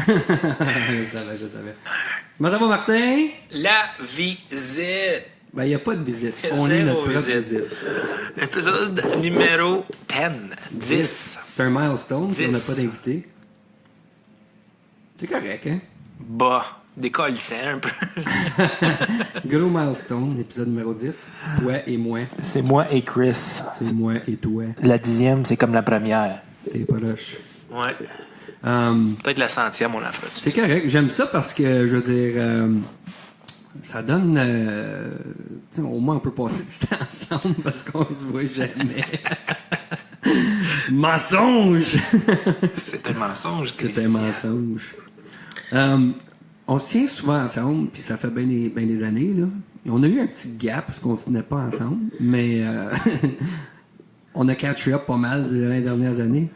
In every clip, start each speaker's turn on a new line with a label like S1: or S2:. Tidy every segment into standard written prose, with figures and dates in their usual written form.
S1: Je savais. Comment ça va, Martin?
S2: La visite.
S1: Ben, il n'y a pas de visite. On est notre propre visite.
S2: Épisode numéro 10.
S1: C'est un milestone,
S2: 10.
S1: on n'a pas d'invité. C'est correct, hein?
S2: Bah, décollissant un peu.
S1: Gros milestone, épisode numéro 10. Toi et moi.
S3: C'est moi et Chris.
S1: C'est moi et toi.
S3: La 10e, c'est comme la première.
S1: T'es pas lâche.
S2: Ouais. Peut-être la 100e, on l'a fait.
S1: C'est correct. J'aime ça parce que, je veux dire, ça donne... au moins, on peut passer du temps ensemble parce qu'on se voit jamais. Mensonge!
S2: C'est un mensonge,
S1: C'est
S2: Christian.
S1: un mensonge. On se tient souvent ensemble, puis ça fait bien des années, là. On a eu un petit gap parce qu'on ne se tenait pas ensemble, mais on a catché up pas mal les dernières années.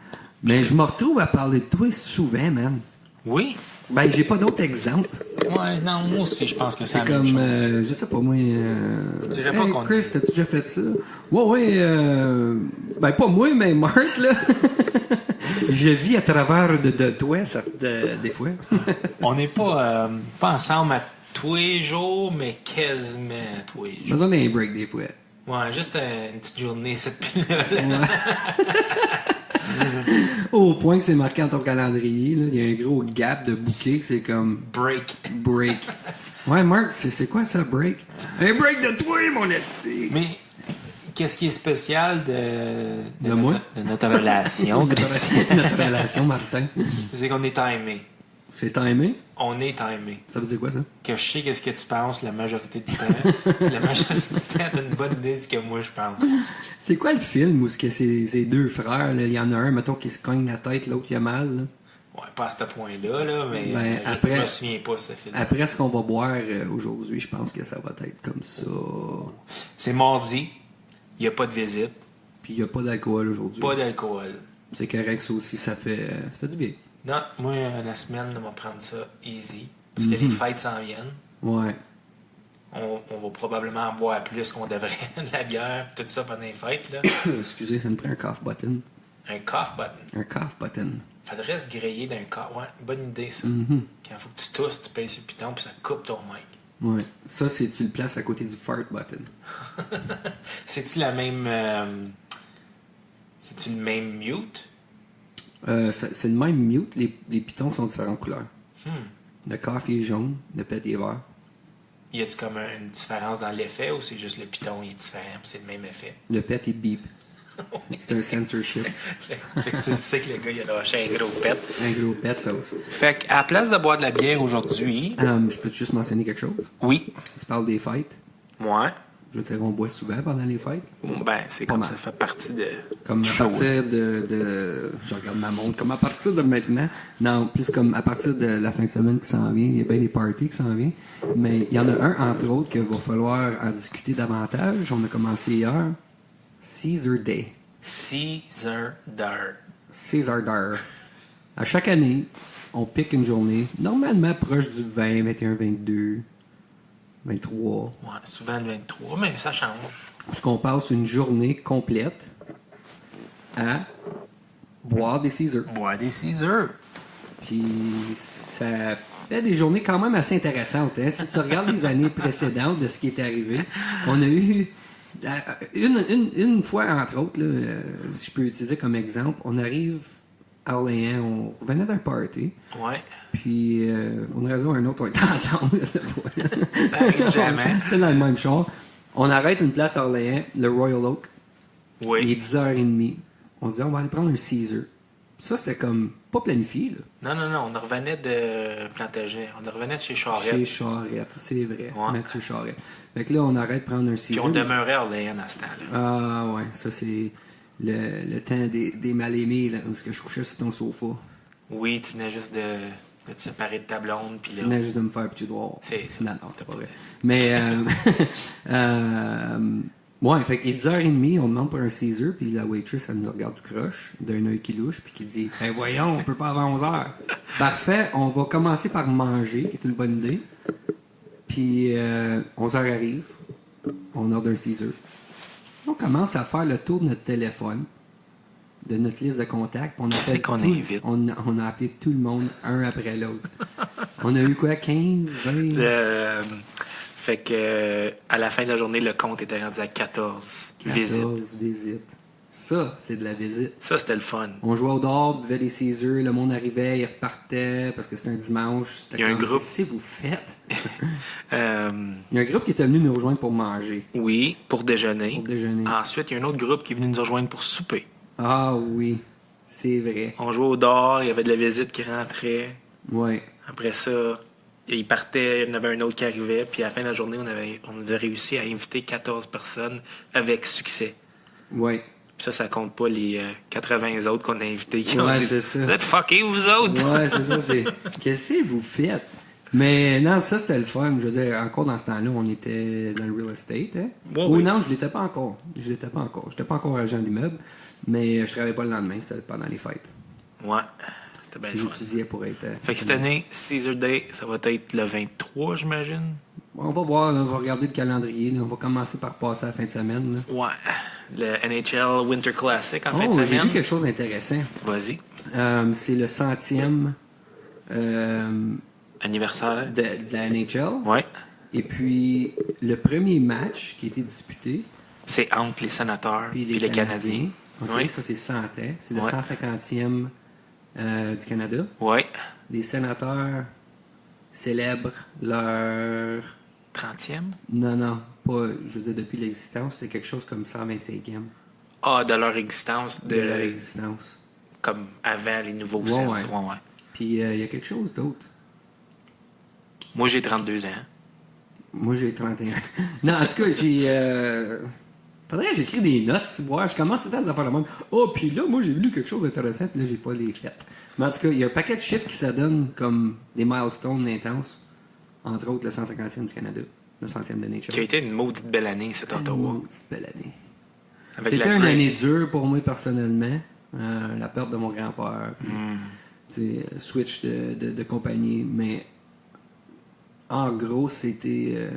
S1: Mais je me retrouve à parler de toi souvent, man.
S2: Oui?
S1: Ben, j'ai pas d'autres exemples.
S3: Ouais, non, moi aussi, je pense que c'est
S1: C'est
S3: la même
S1: comme,
S3: chose.
S1: je sais pas, moi...
S2: Je dirais pas
S1: hey,
S2: qu'on...
S1: Chris, t'as-tu déjà fait ça? Ouais, ben pas moi, mais Marc, là. Je vis à travers de toi, des fois.
S3: On n'est pas ensemble à tous les jours, mais quasiment à tous les
S1: J'ai
S3: jours.
S1: besoin d'un break, des fois.
S3: Ouais, juste une petite journée, cette
S1: Au point que c'est marqué dans ton calendrier, là, il y a un gros gap de bouquet que c'est comme
S3: break.
S1: break. Ouais, Marc, c'est quoi ça, break? Un break de toi, mon esti!
S3: Mais qu'est-ce qui est spécial de
S1: moi?
S3: notre relation, Christian?
S1: Notre relation, Martin.
S3: C'est qu'on est timé.
S1: C'est timé?
S3: On est timé.
S1: Ça veut dire quoi, ça?
S3: Que je sais qu'est-ce que tu penses la majorité du temps. La majorité du temps, t'as une bonne idée de ce que moi je pense.
S1: C'est quoi le film où c'est ces deux frères, là, il y en a un, mettons, qui se cogne la tête, l'autre qui a mal, là?
S3: Ouais, pas à ce point-là, là, mais
S1: Ben,
S3: je
S1: après-
S3: me souviens pas de ce film.
S1: Après ce qu'on va boire aujourd'hui, je pense que ça va être comme ça.
S3: C'est mardi. Il n'y a pas de visite.
S1: Puis il n'y a pas d'alcool aujourd'hui.
S3: Pas d'alcool.
S1: C'est correct, ça aussi, ça fait du bien.
S3: Non, moi, la semaine, on va prendre ça easy. Parce que les fêtes s'en viennent.
S1: Ouais.
S3: On va probablement en boire plus qu'on devrait. De la bière, tout ça pendant les fêtes, là.
S1: Excusez, ça me prend un cough button.
S3: Un cough button.
S1: Un cough button.
S3: Faudrait se griller d'un cough. Ouais, bonne idée, ça.
S1: Mhm.
S3: Quand il faut que tu tousses, tu payes sur le piton, puis ça coupe ton mic.
S1: Ouais. Ça, c'est tu le places à côté du fart button.
S3: C'est-tu la même... C'est-tu le même mute?
S1: C'est le même mute. Les pitons sont de différentes couleurs.
S3: Hmm.
S1: Le cough il est jaune, le pet est vert.
S3: Y a-tu comme une différence dans l'effet ou c'est juste le piton il est différent puis c'est le même effet?
S1: Le pet est beep. C'est un censorship.
S3: Fait que tu sais que le gars il a lâché un gros pet.
S1: Un gros pet, ça aussi.
S3: Fait qu'à la place de boire de la bière aujourd'hui,
S1: Je peux juste mentionner quelque chose?
S3: oui,
S1: Tu parles des fêtes.
S3: moi,
S1: Je veux dire, on boit souvent pendant les fêtes.
S3: ben c'est
S1: Pas
S3: comme
S1: mal.
S3: ça fait partie de...
S1: Comme à
S3: Show,
S1: partir de... Je regarde ma montre. Comme à partir de maintenant. Non, plus comme à partir de la fin de semaine qui s'en vient. Il y a bien des parties qui s'en viennent. Mais il y en a un, entre autres, qu'il va falloir en discuter davantage. On a commencé hier. Caesar Day.
S3: Caesar Dar.
S1: Caesar Day. À chaque année, on pique une journée. Normalement proche du 20, 21, 22, 23.
S3: Ouais, souvent le 23, mais ça change.
S1: Puisqu'on passe une journée complète à boire des Caesar.
S3: Boire des Caesar.
S1: Puis ça fait des journées quand même assez intéressantes. Hein? Si tu regardes les années précédentes de ce qui est arrivé, on a eu une fois, entre autres, là, si je peux utiliser comme exemple, on arrive à Orléans, on revenait d'un party,
S3: Ouais.
S1: puis pour une raison ou une autre, on était ensemble cette fois.
S3: Ça arrive jamais.
S1: On était dans le même char. On arrête une place à Orléans, le Royal Oak. Il est
S3: Oui.
S1: 10h30. On dit, on va aller prendre un Caesar. Ça, c'était comme pas planifié, là.
S3: Non, on revenait de Plantagenet. On revenait de chez Charette.
S1: Chez Charette, c'est vrai.
S3: Ouais.
S1: Mathieu Charette. Fait que là, on arrête de prendre un
S3: Puis
S1: Caesar.
S3: on demeurait à Orléans à ce temps-là.
S1: Ah, ouais. Ça, c'est le temps des mal-aimés, là, où est-ce que je couchais sur ton sofa.
S3: Oui, tu venais juste de te séparer de ta blonde. Puis
S1: Je
S3: là,
S1: venais juste de me faire pitcher dehors.
S3: C'est ça.
S1: Non, c'est pas vrai. Mais, ouais, fait qu'il est 10h30, on demande pour un Caesar, puis la waitress, elle nous regarde tout croche, d'un œil qui louche, puis qui dit, ben voyons, on peut pas avant 11h. Parfait, on va commencer par manger, qui est une bonne idée. Puis 11h arrive, on ordre un Caesar. On commence à faire le tour de notre téléphone. de notre liste de contacts.
S2: Qui c'est qu'on invite?
S1: On a appelé tout le monde, un après l'autre. On a eu quoi, 15, 20?
S2: Fait que à la fin de la journée, le compte était rendu à 14 visites.
S1: 14 visites. Ça, c'est de la visite.
S2: Ça, c'était le fun.
S1: On jouait au dehors, buvait des Caesars, le monde arrivait, il repartait parce que c'était un dimanche.
S2: Il y a un groupe.
S1: Qu'est-ce que vous faites?
S2: Il
S1: y a un groupe qui était venu nous rejoindre pour manger.
S2: Oui, pour déjeuner.
S1: Pour déjeuner.
S2: Ensuite, il y a un autre groupe qui est venu nous rejoindre pour souper.
S1: Ah oui, c'est vrai.
S2: On jouait au dehors, il y avait de la visite qui rentrait.
S1: Oui.
S2: Après ça, il partait, il y en avait un autre qui arrivait. Puis à la fin de la journée, on avait réussi à inviter 14 personnes avec succès.
S1: Oui.
S2: Puis ça compte pas les 80 autres qu'on a invités qui ont dit
S1: c'est ça.
S2: Vous êtes fuckés, vous autres!
S1: Ouais, c'est ça. Qu'est-ce que vous faites? Mais non, ça, c'était le fun. Je veux dire, encore dans ce temps-là, on était dans le real estate. Hein? Ou non, je l'étais pas encore. J'étais pas encore agent d'immeuble, mais je travaillais pas le lendemain. C'était pendant les fêtes.
S2: Ouais, c'était bien le fun.
S1: J'étudiais pour être...
S2: Fait que cette année, Caesar Day, ça va être le 23, j'imagine?
S1: On va voir, là, on va regarder le calendrier. Là. On va commencer par passer à la fin de semaine. Là.
S2: Ouais. Le NHL Winter Classic en fin de semaine.
S1: J'ai vu quelque chose d'intéressant.
S2: Vas-y.
S1: C'est le 100e
S2: anniversaire
S1: de la NHL.
S2: Ouais.
S1: Et puis, le premier match qui a été disputé...
S2: C'est entre les Sénateurs et les Canadiens.
S1: OK,
S2: oui.
S1: Ça, c'est 100 ans. C'est le 150e du Canada.
S2: Oui.
S1: Les Sénateurs célèbrent leur...
S2: 30e?
S1: Non, pas... Je veux dire, depuis l'existence, c'est quelque chose comme 125e.
S2: Ah, de leur existence.
S1: De leur existence.
S2: Comme avant les nouveaux sets.
S1: Ouais. Puis, il y a quelque chose d'autre.
S2: Moi, j'ai 32 ans.
S1: Moi, j'ai 31. Non, en tout cas, faudrait que j'écris des notes, tu vois. Je commence tout le temps à faire le même. Oh, puis là, moi, j'ai lu quelque chose d'intéressant, puis là, j'ai pas les faites. Mais en tout cas, il y a un paquet de chiffres qui s'adonnent comme des milestones intenses. Entre autres, le 150e du Canada, le 100e de Nature.
S2: Qui a été une maudite belle année, cet Ottawa.
S1: Une maudite belle année.
S2: C'était
S1: une année dure pour moi, personnellement. La perte de mon grand-père. Switch de compagnie. Mais en gros, c'était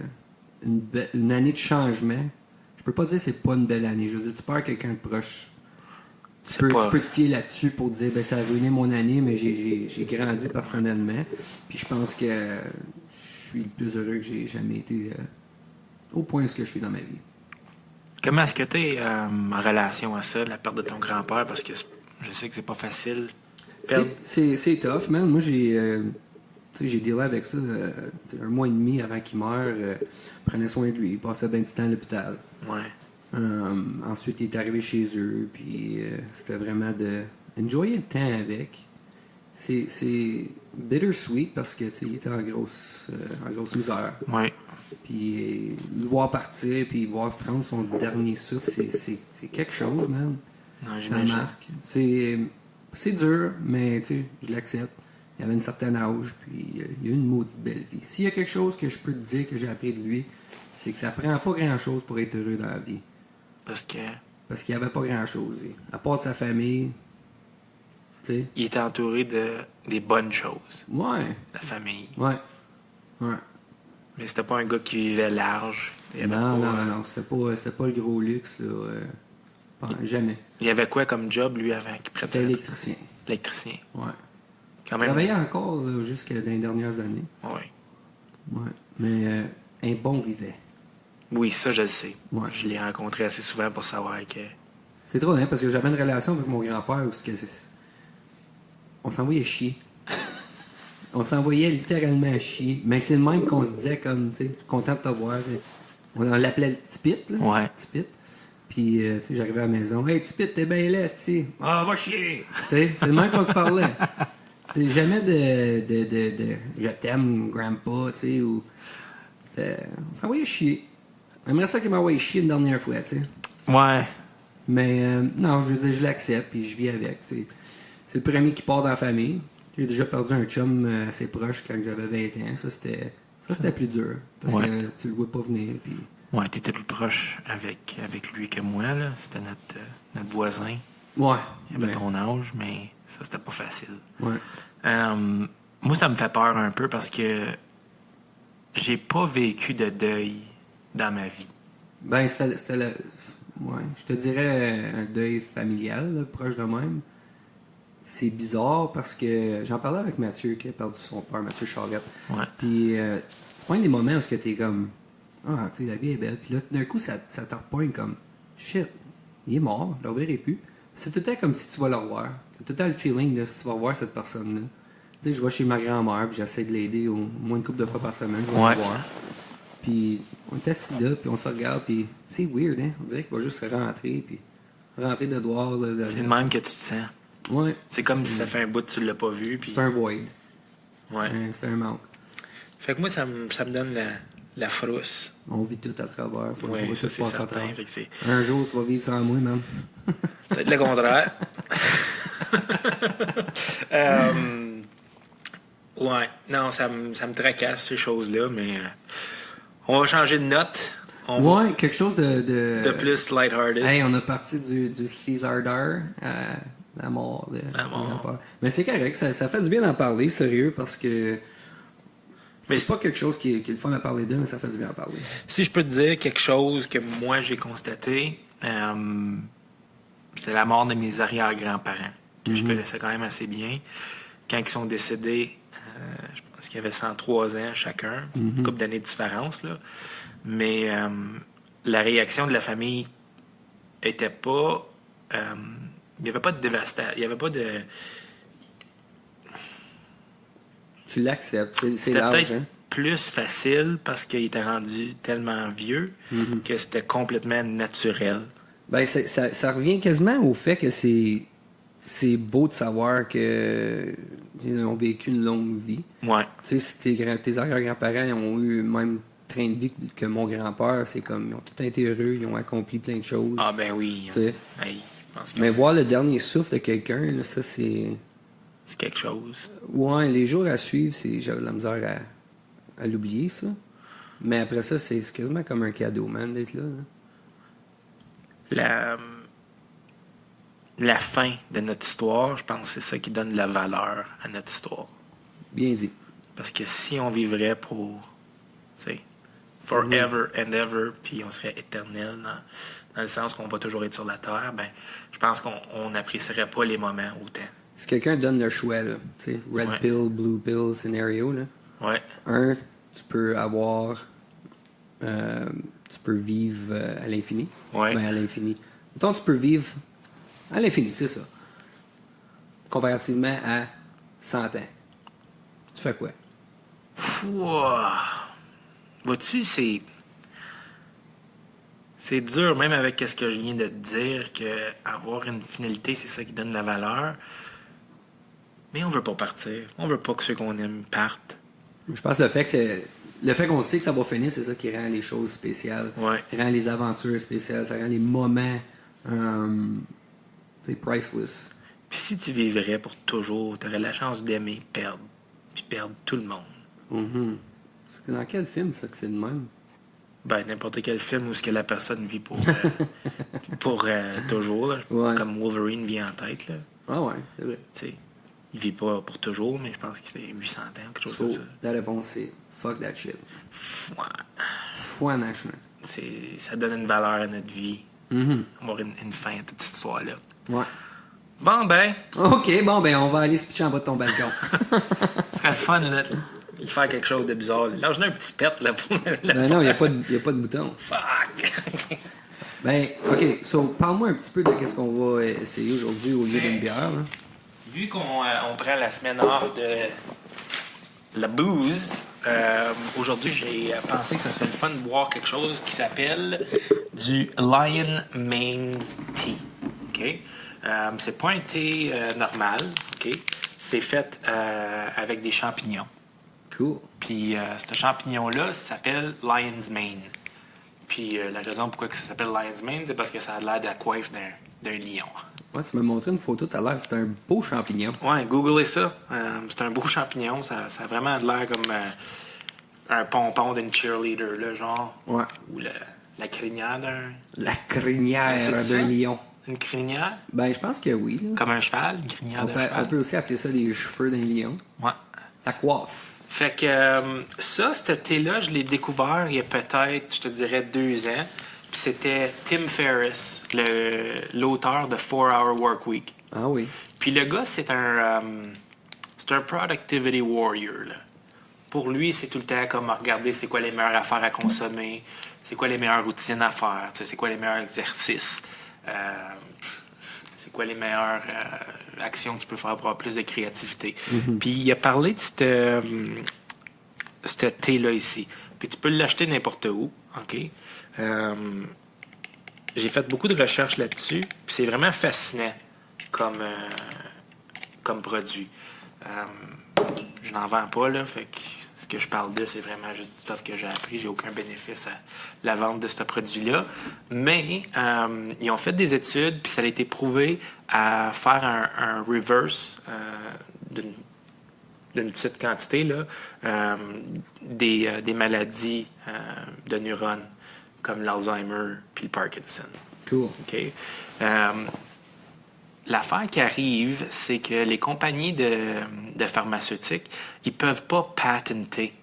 S1: une année de changement. Je peux pas dire que c'est pas une belle année. Je veux dire, tu perds quelqu'un de proche. Tu peux te fier là-dessus pour dire ben ça a ruiné mon année, mais j'ai grandi personnellement. Puis je pense que je suis le plus heureux que j'ai jamais été au point où je suis dans ma vie.
S2: Comment est-ce que tu es en relation à ça, la perte de ton grand-père? Parce que je sais que c'est pas facile.
S1: C'est tough, man. Moi, j'ai dealé avec ça un mois et demi avant qu'il meure. Prenais soin de lui. Il passait bien du temps à l'hôpital.
S2: Ouais.
S1: Ensuite, il est arrivé chez eux. Puis c'était vraiment de enjoyer le temps avec. C'est bittersweet parce que il était en grosse misère.
S2: Ouais.
S1: Puis le voir partir, puis voir prendre son dernier souffle, c'est quelque chose, man.
S2: Non,
S1: ça marque. C'est dur, mais je l'accepte. Il avait une certaine âge, puis il a eu une maudite belle vie. S'il y a quelque chose que je peux te dire que j'ai appris de lui, c'est que ça prend pas grand-chose pour être heureux dans la vie.
S2: Parce qu'il
S1: n'y avait pas grand-chose. À part de sa famille,
S2: il était entouré des bonnes choses.
S1: Ouais.
S2: La famille.
S1: Ouais.
S2: Mais c'était pas un gars qui vivait large.
S1: Non. C'était pas le gros luxe, là. Jamais.
S2: Il y avait quoi comme job, lui, avant qu'il prête?
S1: C'était électricien.
S2: L'électricien.
S1: Ouais.
S2: Quand même.
S1: Il travaillait encore jusqu'à dans les dernières années.
S2: Oui.
S1: Ouais. Mais un bon vivait.
S2: Oui, ça, je le sais.
S1: Ouais.
S2: Je l'ai rencontré assez souvent pour savoir que...
S1: C'est drôle, parce que j'avais une relation avec mon grand-père où on s'envoyait chier. On s'envoyait littéralement chier. Mais c'est le même qu'on se disait comme, tu sais, content de te voir. T'sais. On l'appelait le Tipit, là.
S2: Ouais.
S1: Tipit. Puis, j'arrivais à la maison. Hey, Tipit, t'es bien laid, tu ah, va chier! C'est le même qu'on se parlait. C'est jamais de je t'aime, grandpa, tu sais, ou. On s'envoyait chier. J'aimerais ça qu'il m'envoie chier une dernière fois, tu sais.
S2: Ouais.
S1: Mais, non, je veux dire, je l'accepte, puis je vis avec. C'est le premier qui part dans la famille. J'ai déjà perdu un chum assez proche quand j'avais 20 ans. Ça, c'était plus dur. Parce que tu le vois pas venir. Puis...
S2: Ouais, t'étais plus proche avec lui que moi, là. C'était notre voisin.
S1: Ouais.
S2: Il avait ton âge, mais ça, c'était pas facile.
S1: Ouais.
S2: Moi, ça me fait peur un peu parce que j'ai pas vécu de deuil dans ma vie.
S1: Ben, Ouais, je te dirais un deuil familial, là, proche de même. C'est bizarre parce que j'en parlais avec Mathieu qui a perdu son père, Mathieu Charette.
S2: Ouais.
S1: Puis c'est pas un des moments où t'es comme ah, tu sais, la vie est belle. Puis là, d'un coup, ça te repointe comme shit, il est mort, je le reverrai plus. C'est tout le temps comme si tu vas le revoir. T'as tout le temps le feeling de si tu vas revoir cette personne-là. Tu sais, je vais chez ma grand-mère, puis j'essaie de l'aider au moins une couple de fois par semaine. Je vais
S2: Ouais.
S1: le voir. Puis on est assis là, puis on se regarde, puis c'est weird, hein? On dirait qu'il va juste rentrer, puis rentrer de dehors. Là,
S2: C'est le même que tu te sens.
S1: Ouais.
S2: C'est comme si ça fait un bout que tu l'as pas vu. Puis...
S1: C'est un void.
S2: Ouais.
S1: C'est un manque.
S2: Fait que moi, ça me donne la frousse.
S1: On vit tout à travers.
S2: Oui, ça c'est certain. Fait que c'est
S1: Un jour, tu vas vivre sans moi, man.
S2: peut-être le contraire. Ouais, non, ça me tracasse ces choses-là, mais on va changer de note.
S1: Ouais, quelque chose de
S2: plus lighthearted.
S1: Hey, on a parti du Caesar Dar à la mort.
S2: La mort.
S1: Mais c'est correct, ça fait du bien d'en parler, sérieux, parce que
S2: Mais
S1: c'est pas quelque chose qui est le fun à parler d'eux, mais ça fait du bien à parler.
S2: Si je peux te dire quelque chose que moi j'ai constaté, c'était la mort de mes arrière-grands-parents, que je connaissais quand même assez bien. Quand ils sont décédés, je pense qu'il y avait 103 ans chacun, une couple d'années de différence, là. Mais la réaction de la famille était pas... il n'y avait pas de dévastation, il n'y avait pas de...
S1: Tu l'acceptes, c'est
S2: C'était
S1: l'âge,
S2: peut-être
S1: hein?
S2: plus facile parce qu'il était rendu tellement vieux que c'était complètement naturel.
S1: Ben, ça revient quasiment au fait que c'est beau de savoir que ils ont vécu une longue vie.
S2: Ouais.
S1: Tu sais, si tes arrière-grands-parents ont eu le même train de vie que mon grand-père, c'est comme, ils ont tout été heureux, ils ont accompli plein de choses.
S2: Ah ben oui.
S1: Tu sais.
S2: Hey, je pense que
S1: Mais voir le dernier souffle de quelqu'un, là, ça, c'est...
S2: c'est quelque chose.
S1: Ouais, les jours à suivre, j'avais de la misère à l'oublier, ça. Mais après ça, c'est quasiment comme un cadeau, man, d'être là.
S2: La fin de notre histoire, je pense que c'est ça qui donne de la valeur à notre histoire.
S1: Bien dit.
S2: Parce que si on vivrait pour, tu sais, forever and ever, puis on serait éternel dans le sens qu'on va toujours être sur la Terre, ben, je pense qu'on n'apprécierait pas les moments autant.
S1: Si quelqu'un donne le choix, là, tu sais, red
S2: Ouais.
S1: pill, blue pill scénario, là.
S2: Ouais.
S1: Tu peux avoir... tu peux vivre à l'infini.
S2: Ouais.
S1: Ben, à l'infini. Mettons, tu peux vivre à l'infini, c'est ça. Comparativement à 100 ans. Tu fais quoi?
S2: Ouah. Vois-tu, c'est dur, même avec ce que je viens de te dire, que avoir une finalité, c'est ça qui donne la valeur. Mais on veut pas partir. On veut pas que ceux qu'on aime partent.
S1: Je pense que le fait qu'on sait que ça va finir, c'est ça qui rend les choses spéciales.
S2: Ouais.
S1: Rend les aventures spéciales. Ça rend les moments c'est priceless.
S2: Puis si tu vivrais pour toujours, tu aurais la chance d'aimer, perdre, puis perdre tout le monde.
S1: Mm-hmm. C'est dans quel film, ça, que c'est de même?
S2: Ben, n'importe quel film où ce que la personne vit pour, toujours. Là.
S1: Ouais.
S2: Comme Wolverine vient en tête. Là.
S1: Ah ouais, c'est vrai.
S2: Tu sais, il vit pas pour toujours, mais je pense que c'est 800 ans, quelque chose comme ça.
S1: La réponse, c'est fuck that shit.
S2: Ouais.
S1: Foi national.
S2: Ça donne une valeur à notre vie.
S1: Mm-hmm.
S2: Avoir une fin à toute cette histoire-là.
S1: Ouais.
S2: Bon, ben,
S1: OK, bon, ben, on va aller se pitcher en bas de ton balcon.
S2: ce serait le fun, là, de faire quelque chose de bizarre. Là, j'en ai un petit pet, là, pour
S1: non, il n'y a pas de bouton.
S2: Fuck!
S1: Ben, OK, so, parle-moi un petit peu de qu'est-ce qu'on va essayer aujourd'hui au lieu d'une bière, là.
S2: Vu qu'on on prend la semaine off de la booze, aujourd'hui, j'ai pensé que ça serait le fun de boire quelque chose qui s'appelle du Lion Mane's Tea. OK? C'est pas un thé normal. OK? C'est fait avec des champignons.
S1: Cool.
S2: Puis ce champignon-là s'appelle Lion's Mane. Puis la raison pourquoi que ça s'appelle Lion's Mane, c'est parce que ça a l'air de la coiffe d'un lion.
S1: Ouais, tu m'as montré une photo tout à l'heure. C'est un beau champignon.
S2: Ouais, googlez ça. C'est un beau champignon. Ça a vraiment l'air comme un pompon d'une cheerleader, là, genre.
S1: Ouais.
S2: Ou la crinière d'un...
S1: La crinière
S2: C'est ça?
S1: d'un lion.
S2: Une crinière?
S1: Ben, je pense que oui, là.
S2: Comme un cheval? Une crinière d'un
S1: On
S2: cheval?
S1: peut aussi appeler ça les cheveux d'un lion.
S2: Ouais.
S1: La coiffe.
S2: Fait que ça, ce thé-là, je l'ai découvert il y a peut-être, je te dirais, 2 ans. Puis c'était Tim Ferriss, l'auteur de 4-Hour Workweek.
S1: Ah oui.
S2: Puis le gars, c'est un productivity warrior, là. Pour lui, c'est tout le temps comme regarder c'est quoi les meilleures affaires à consommer, c'est quoi les meilleures routines à faire, c'est quoi les meilleurs exercices, c'est quoi les meilleures actions que tu peux faire pour avoir plus de créativité. Puis il a parlé de ce thé-là ici. Puis tu peux l'acheter n'importe où, OK? J'ai fait beaucoup de recherches là-dessus, puis c'est vraiment fascinant comme produit. Je n'en vends pas, là, fait que ce que je parle de, c'est vraiment juste du stuff que j'ai appris. J'ai aucun bénéfice à la vente de ce produit-là. Mais ils ont fait des études, puis ça a été prouvé à faire un reverse d'une petite quantité, là, des maladies de neurones, comme l'Alzheimer puis le Parkinson.
S1: Cool.
S2: OK? L'affaire qui arrive, c'est que les compagnies de pharmaceutiques, ils peuvent pas patenter.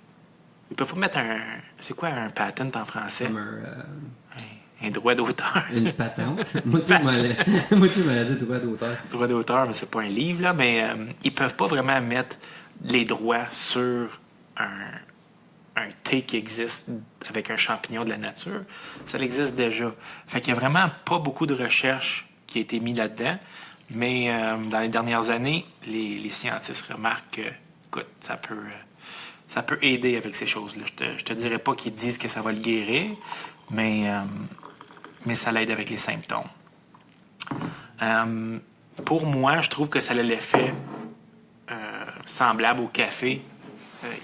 S2: Ils peuvent pas mettre un... C'est quoi un patent en français?
S1: Comme
S2: Un droit d'auteur.
S1: une patente. Moi, tu m'as dit droit d'auteur.
S2: Droit d'auteur, mais c'est pas un livre, là, mais ils peuvent pas vraiment mettre les droits sur un thé qui existe avec un champignon de la nature. Ça existe déjà. Fait qu'il y a vraiment pas beaucoup de recherche qui a été mise là-dedans. Mais dans les dernières années, les scientifiques remarquent que, écoute, ça peut aider avec ces choses-là. Je te dirais pas qu'ils disent que ça va le guérir, mais ça l'aide avec les symptômes. Pour moi, je trouve que ça a l'effet semblable au café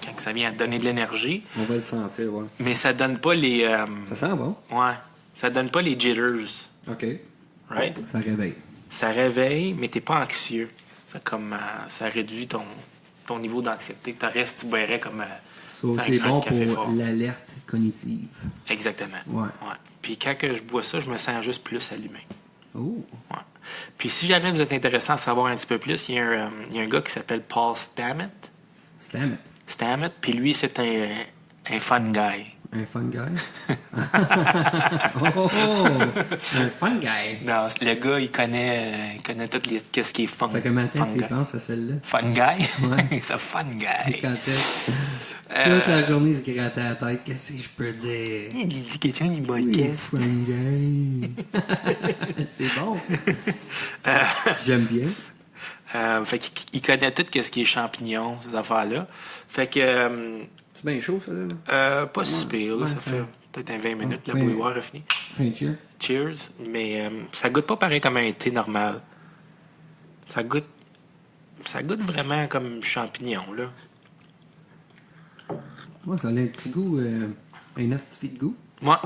S2: quand ça vient à donner de l'énergie.
S1: On va le sentir, ouais.
S2: Mais ça donne pas les...
S1: Ça sent bon.
S2: Ouais. Ça donne pas les jitters.
S1: OK.
S2: Right?
S1: Ça réveille.
S2: Ça réveille, mais t'es pas anxieux. Ça réduit ton niveau d'anxiété. Tu restes, tu boirais comme...
S1: Ça, c'est
S2: un
S1: bon
S2: café
S1: pour
S2: fort.
S1: l'alerte cognitive.
S2: Exactement.
S1: Ouais.
S2: Puis quand que je bois ça, je me sens juste plus allumé.
S1: Oh.
S2: Ouais. Puis si jamais vous êtes intéressé à savoir un petit peu plus, il y a un gars qui s'appelle Paul Stamets, puis lui, c'est un fun guy.
S1: Un fun guy? Oh! Un fun guy!
S2: Non, le gars, il connaît qu'est-ce qui est fun.
S1: Ça fait combien de temps
S2: fun
S1: tu y
S2: guy.
S1: penses à celle-là?
S2: Fun guy?
S1: Ouais.
S2: C'est un fun guy.
S1: Quand toute la journée, il se grattait la tête. Qu'est-ce que je peux dire?
S2: Il dit quelqu'un, il
S1: Oui,
S2: podcast.
S1: fun guy! C'est bon! J'aime bien.
S2: Fait qu'il connaît tout ce qui est champignons, ces affaires-là. Fait que...
S1: C'est bien chaud, ça, là?
S2: pas si pire, là,
S1: ouais,
S2: ça fait peut-être un 20 minutes,
S1: ouais.
S2: la bouilloire est finie.
S1: Un cheer.
S2: Cheers. Mais ça goûte pas pareil comme un thé normal. Ça goûte vraiment comme champignon, là.
S1: Moi, ça a un petit goût, un astifi de goût.
S2: Moi,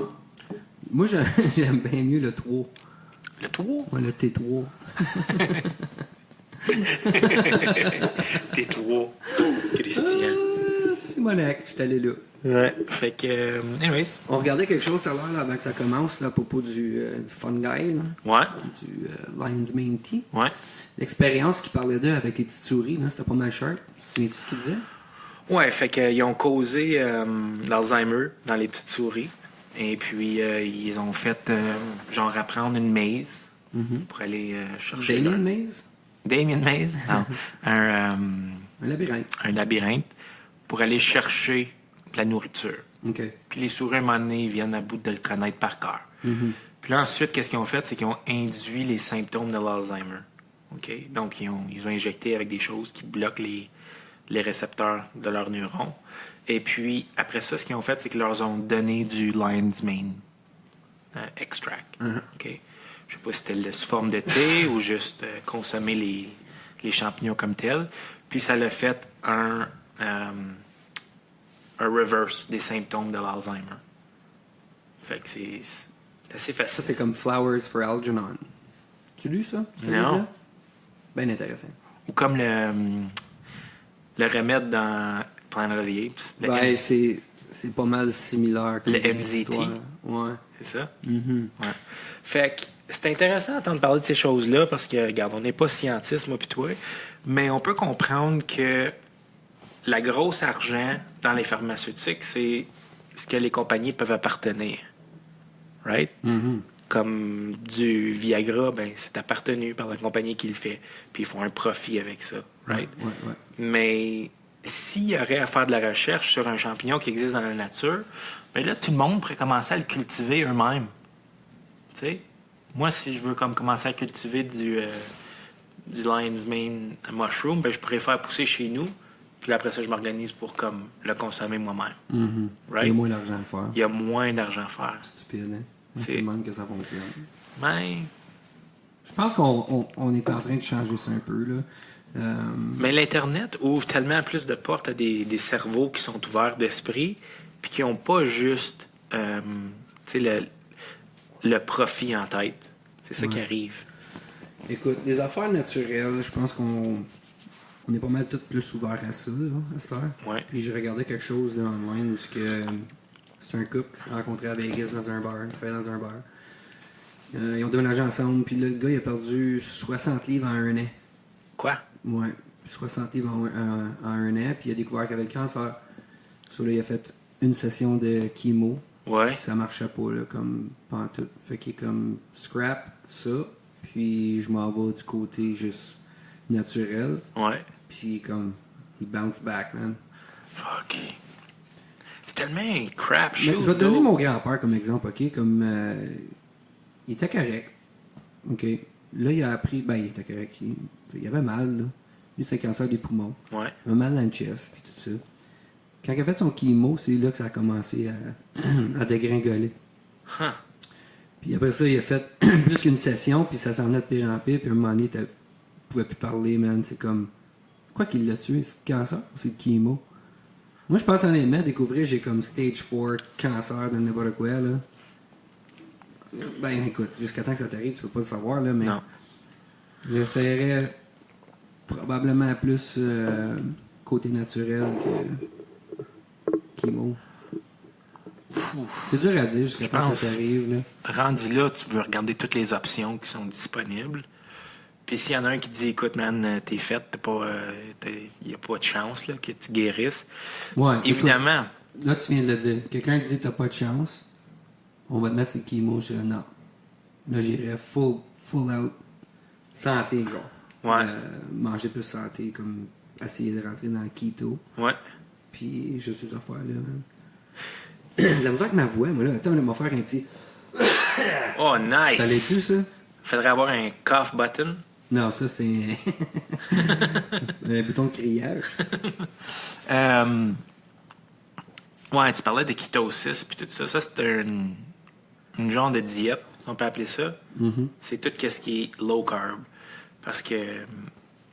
S1: Moi, j'aime bien mieux le 3.
S2: le 3.
S1: Moi, le T3.
S2: T'es 3. Christian.
S1: Simonac, je suis allé là.
S2: Ouais. Fait que, anyways.
S1: On regardait quelque chose tout à l'heure là, avant que ça commence là, à propos du Fun Guy, là,
S2: Ouais.
S1: du Lion's Mane Tea.
S2: Ouais.
S1: L'expérience qu'il parlait d'eux avec les petites souris, là, c'était pas mal cher. Tu te souviens-tu ce qu'il disait?
S2: Ouais, fait qu'ils ont causé l'Alzheimer dans les petites souris. Et puis, ils ont fait, genre, apprendre une maze pour aller chercher...
S1: Damien Maze?
S2: Damien Maze? Non.
S1: Un labyrinthe.
S2: Un labyrinthe pour aller chercher de la nourriture.
S1: OK.
S2: Puis les souris, à un moment donné, ils viennent à bout de le connaître par cœur. Puis là, ensuite, qu'est-ce qu'ils ont fait? C'est qu'ils ont induit les symptômes de l'Alzheimer. OK? Donc, ils ont injecté avec des choses qui bloquent les récepteurs de leurs neurones. Et puis, après ça, ce qu'ils ont fait, c'est qu'ils leur ont donné du Lion's Mane extract. OK? Je sais pas si c'était sous forme de thé ou juste consommer les champignons comme tels. Puis, ça l'a fait un reverse des symptômes de l'Alzheimer. Fait que c'est assez
S1: Ça,
S2: facile.
S1: c'est comme Flowers for Algernon. Tu lu ça?
S2: Non.
S1: Bien intéressant.
S2: Ou comme le remède dans Planet of the Apes. Le
S1: Ben, c'est pas mal similaire. Comme
S2: Le
S1: comme
S2: MZT.
S1: histoire. Ouais.
S2: C'est ça? Ouais. Fait que c'est intéressant d'entendre parler de ces choses-là parce que, regarde, on n'est pas scientiste, moi pis toi, mais on peut comprendre que la grosse argent dans les pharmaceutiques, c'est ce que les compagnies peuvent appartenir. right?
S1: Mhm.
S2: Comme du Viagra, ben c'est appartenu par la compagnie qui le fait. Puis ils font un profit avec ça, right?
S1: Ouais.
S2: Mais s'il y aurait à faire de la recherche sur un champignon qui existe dans la nature, ben là, tout le monde pourrait commencer à le cultiver eux-mêmes. Tu sais? Moi, si je veux comme commencer à cultiver du lion's mane mushroom, ben je pourrais faire pousser chez nous. Puis après ça, je m'organise pour comme le consommer moi-même.
S1: Mhm.
S2: Right?
S1: Il y a moins d'argent à faire.
S2: Il y a moins d'argent à faire.
S1: Stupide, hein?
S2: C'est-
S1: C'est le même que ça fonctionne.
S2: Ben,
S1: Je pense qu'on est en train de changer ça un peu, là.
S2: mais l'Internet ouvre tellement plus de portes à des cerveaux qui sont ouverts d'esprit, puis qui n'ont pas juste tu sais, le profit en tête. C'est ça qui arrive.
S1: Écoute, les affaires naturelles, je pense qu'on est pas mal tous plus ouverts à ça, là, à cette heure.
S2: Ouais.
S1: Puis j'ai regardé quelque chose là, online où c'est un couple qui s'est rencontré à Vegas dans un bar, ils travaillaient dans un bar. Ils ont déménagé ensemble, puis le gars il a perdu 60 livres en un an.
S2: Quoi?
S1: Ouais, 60 livres en un an, puis il a découvert qu'il avait le cancer. Là, il a fait une session de chimo,
S2: Ouais.
S1: puis ça marchait pas, là, comme pantoute. Fait qu'il est comme scrap ça, puis je m'en vais du côté juste naturel,
S2: Ouais.
S1: puis comme il bounce back, man.
S2: Fuck. C'est tellement un crap
S1: Mais
S2: show.
S1: je vais te donner mon grand-père comme exemple, ok? Comme il était correct, ok? Là, il a appris, ben il était correct, il avait mal, là. Lui, c'est un cancer des poumons.
S2: Ouais.
S1: Il avait mal dans le chest, puis tout ça. Quand il a fait son chimo, c'est là que ça a commencé à dégringoler.
S2: Huh.
S1: Puis après ça, il a fait plus qu'une session, puis ça s'en venait de pire en pire, puis à un moment donné, il pouvait plus parler, man. C'est comme... Quoi qu'il l'a tué? C'est le cancer ou c'est le chimo? Moi, je pense honnêtement, découvrir, j'ai comme stage 4 cancer de n'importe quoi, là. Ben, écoute, jusqu'à temps que ça t'arrive, tu peux pas le savoir, là, mais...
S2: Non.
S1: J'essaierais probablement plus côté naturel que chimo. C'est dur à dire jusqu'à temps que ça t'arrive, là.
S2: Rendu là, tu veux regarder toutes les options qui sont disponibles. Puis s'il y en a un qui dit, écoute, man, t'es fait, il n'y a pas de chance là, que tu guérisses.
S1: Ouais,
S2: Évidemment.
S1: Écoute, là, tu viens de le dire. Quelqu'un te dit t'as pas de chance, on va te mettre sur le chimo. Je dis non. Là, j'irais full out santé, genre.
S2: Ouais.
S1: Manger plus santé, comme essayer de rentrer dans le keto.
S2: Ouais.
S1: Puis juste ces affaires-là, man. J'ai la misère avec ma voix, moi, là. Attends, on va faire un petit...
S2: Oh, nice.
S1: Ça l'est plus, ça?
S2: Faudrait avoir un cough button.
S1: Non, ça, c'est un bouton de criage.
S2: Ouais, tu parlais de kétosis puis tout ça. Ça, c'est une genre de diète, on peut appeler ça.
S1: Mm-hmm.
S2: C'est tout ce qui est low carb. Parce que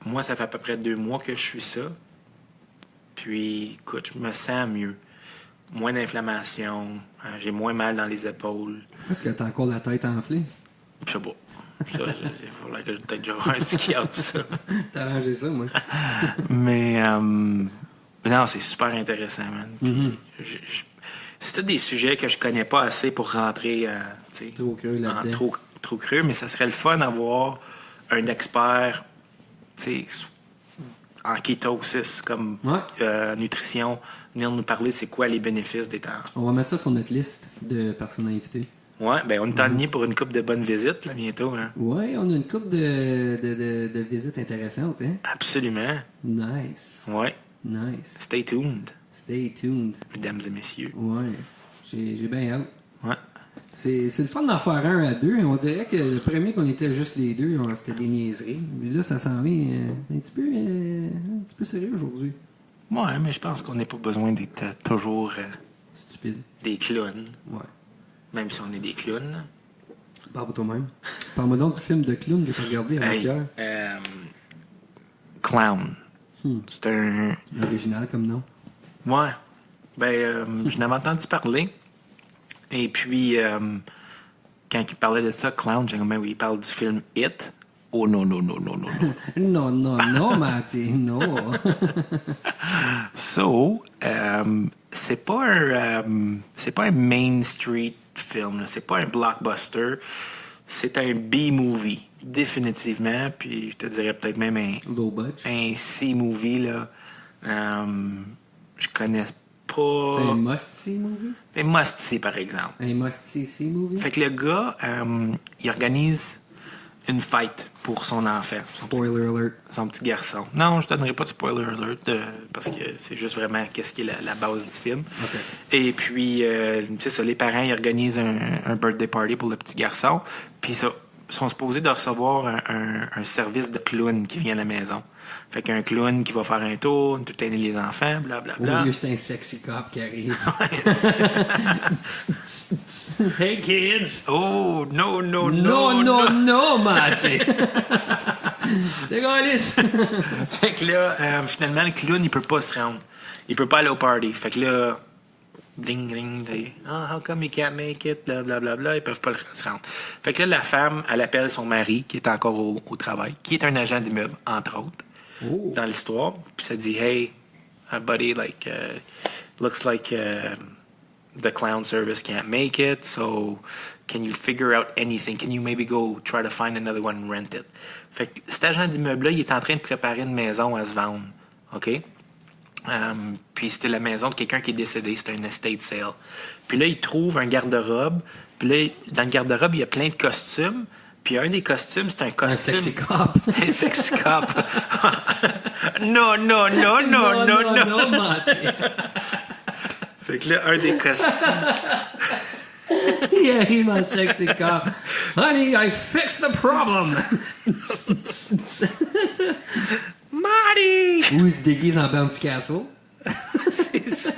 S2: moi, ça fait à peu près 2 mois que je suis ça. Puis, écoute, je me sens mieux. Moins d'inflammation. J'ai moins mal dans les épaules.
S1: Est-ce que t'as encore la tête enflée?
S2: Je sais pas. Ça, il faudrait que peut-être je vois un psychiatre pour ça.
S1: T'as arrangé ça, moi.
S2: Mais non, c'est super intéressant, man.
S1: Mm-hmm.
S2: C'est tous des sujets que je connais pas assez pour rentrer tu sais,
S1: Trop creux là-dedans.
S2: trop creux, mais ça serait le fun d'avoir un expert tu sais, en kétosis, comme nutrition, venir nous parler de c'est quoi les bénéfices des temps.
S1: On va mettre ça sur notre liste de personnes à inviter.
S2: Ouais, ben on est aligné pour une couple de bonnes visites là, bientôt. Hein?
S1: Ouais, on a une couple de visites intéressantes, hein?
S2: Absolument.
S1: Nice.
S2: Ouais.
S1: Nice.
S2: Stay tuned,
S1: Stay tuned.
S2: mesdames et messieurs.
S1: Ouais. J'ai bien hâte.
S2: Ouais.
S1: C'est le fun d'en faire un à deux. On dirait que le premier qu'on était juste les deux, c'était des niaiseries. Mais là, ça s'en vient un petit peu sérieux aujourd'hui.
S2: Ouais, mais je pense qu'on n'a pas besoin d'être toujours
S1: Stupide.
S2: des clowns.
S1: Ouais.
S2: Même si on est des clowns.
S1: Parle pour toi-même. Parle-moi donc du film de clown que tu as regardé avant-hier.
S2: Clown. C'est un...
S1: Original comme nom.
S2: Ouais. Ben, je n'avais entendu parler. Et puis, quand il parlait de ça, Clown, j'ai dit, ben oui, il parle du film It. Oh non, non, non, non, non, non.
S1: Non, Matty, non.
S2: So, c'est pas un Main Street film, là. C'est pas un blockbuster. C'est un B-movie, définitivement. Puis je te dirais peut-être même
S1: Low budget.
S2: un C-movie, là. Je connais pas...
S1: C'est un must-see movie?
S2: Un must-see, par exemple.
S1: Un must-see movie?
S2: Fait que le gars, il organise une fête pour son enfant.
S1: Spoiler alert.
S2: Son petit garçon. Non, je ne donnerai pas de spoiler alert parce que c'est juste vraiment qu'est-ce qui est la base du film.
S1: OK.
S2: Et puis, c'est ça, les parents ils organisent un birthday party pour le petit garçon. Puis ça, ils sont supposés de recevoir un service de clown qui vient à la maison. Fait qu'un clown qui va faire un tour, entertainer les enfants, blablabla.
S1: Au lieu, c'est un sexy cop qui arrive. Hey kids!
S2: Oh, non,
S1: Non, Matty! Dégueulasse!
S2: Fait que là, finalement, le clown, il peut pas se rendre. Il peut pas aller au party. Fait que là, ding, ding, how come you can't make it, blablabla, ils peuvent pas se rendre. Fait que là, la femme, elle appelle son mari, qui est encore au travail, qui est un agent d'immeuble, entre autres, dans l'histoire. Puis ça dit, hey, buddy, like, looks like the clown service can't make it, so can you figure out anything? Can you maybe go try to find another one and rent it? Fait que cet agent d'immeuble-là, il est en train de préparer une maison à se vendre. OK? Puis c'était la maison de quelqu'un qui est décédé. C'était un estate sale. Puis là, il trouve un garde-robe. Puis là, dans le garde-robe, il y a plein de costumes. Puis un des costumes, c'est un costume...
S1: Un sexy cop.
S2: Un sexy cop. Non,
S1: Matty!
S2: C'est que là, un des costumes...
S1: Yeah, he's my sexy cop. Honey, I fixed the problem!
S2: Marty!
S1: Ou il se déguise en Bounty Castle.
S2: C'est ça.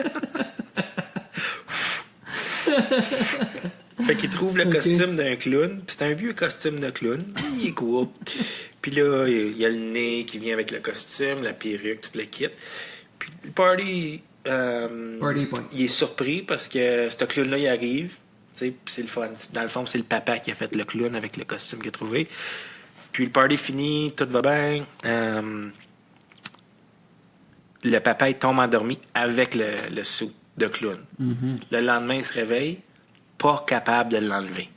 S2: Fait qu'il trouve le costume d'un clown. Puis c'est un vieux costume de clown. Puis il est cool. Puis là, il y a le nez qui vient avec le costume, la perruque, tout le kit. Puis le party...
S1: Point.
S2: Il est surpris parce que ce clown-là, il arrive. Tu sais, puis c'est le fun. Dans le fond, c'est le papa qui a fait le clown avec le costume qu'il a trouvé. Puis le party finit, tout va bien. Le papa, il tombe endormi avec le sou de clown.
S1: Mm-hmm.
S2: Le lendemain, il se réveille, pas capable de l'enlever.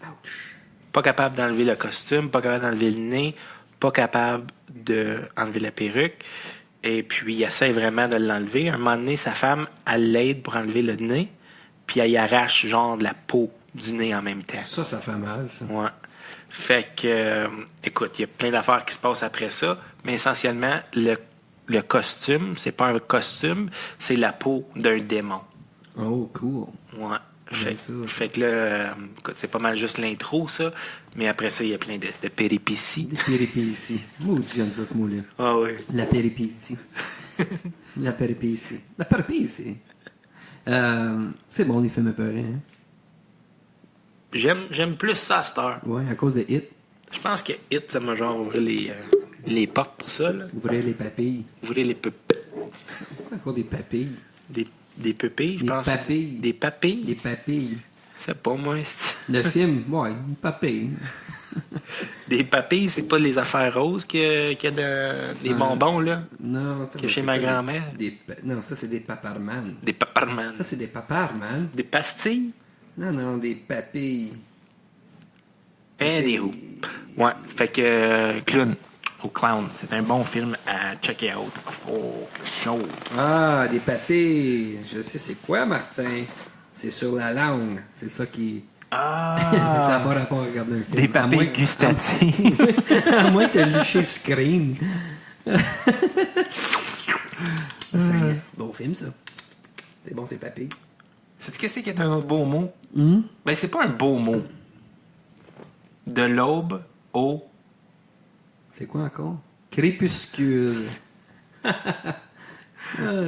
S1: Ouch.
S2: Pas capable d'enlever le costume, pas capable d'enlever le nez, pas capable d'enlever la perruque. Et puis, il essaie vraiment de l'enlever. Un moment donné, sa femme, elle l'aide pour enlever le nez, puis elle y arrache, genre, de la peau du nez en même temps.
S1: Ça fait mal, ça.
S2: Ouais. Fait que, écoute, il y a plein d'affaires qui se passent après ça, mais essentiellement, le costume, c'est pas un costume, c'est la peau d'un démon.
S1: Oh, cool.
S2: Ouais.
S1: J'aime ça.
S2: Fait que là, écoute, c'est pas mal juste l'intro, ça, mais après ça, il y a plein de péripéties.
S1: Des péripéties. Moi aussi, j'aime ça, ce mot-là.
S2: Ah oui.
S1: La péripétie. La péripétie. La péripétie. C'est bon, les films apeurés, hein?
S2: J'aime plus ça à cette heure.
S1: Ouais, à cause de Hit.
S2: Je pense que Hit, ça m'a genre ouvert les portes pour ça, là.
S1: Ouvrir les papilles.
S2: Ouvrir les pupilles.
S1: Pourquoi encore des papilles?
S2: Des pupilles, je
S1: Des
S2: pense.
S1: papilles.
S2: Des papilles?
S1: Des papilles.
S2: C'est pas moi.
S1: Le film, ouais, une papille.
S2: Des papilles, c'est pas les affaires roses qu'il y a dans les bonbons, là?
S1: Non,
S2: Que chez ma grand-mère?
S1: Non, ça, c'est des paparman.
S2: Des paparman.
S1: Ça, c'est des paparman.
S2: Des pastilles?
S1: Non, des papilles.
S2: Anywho. Ouais, fait que Clown ou Clown, c'est un bon film à checker out for sure.
S1: Ah, des papilles. Je sais c'est quoi, Martin. C'est sur la langue. C'est ça qui...
S2: Ah!
S1: ça n'a pas rapport à regarder un film.
S2: Des papilles gustatives.
S1: À moins que tu as liché Screen. C'est un bon film, ça. C'est bon, c'est papilles.
S2: Sais-tu qu'est-ce qui est un autre beau mot? Ben, c'est pas un beau mot. De l'aube au...
S1: C'est quoi encore? Crépuscule.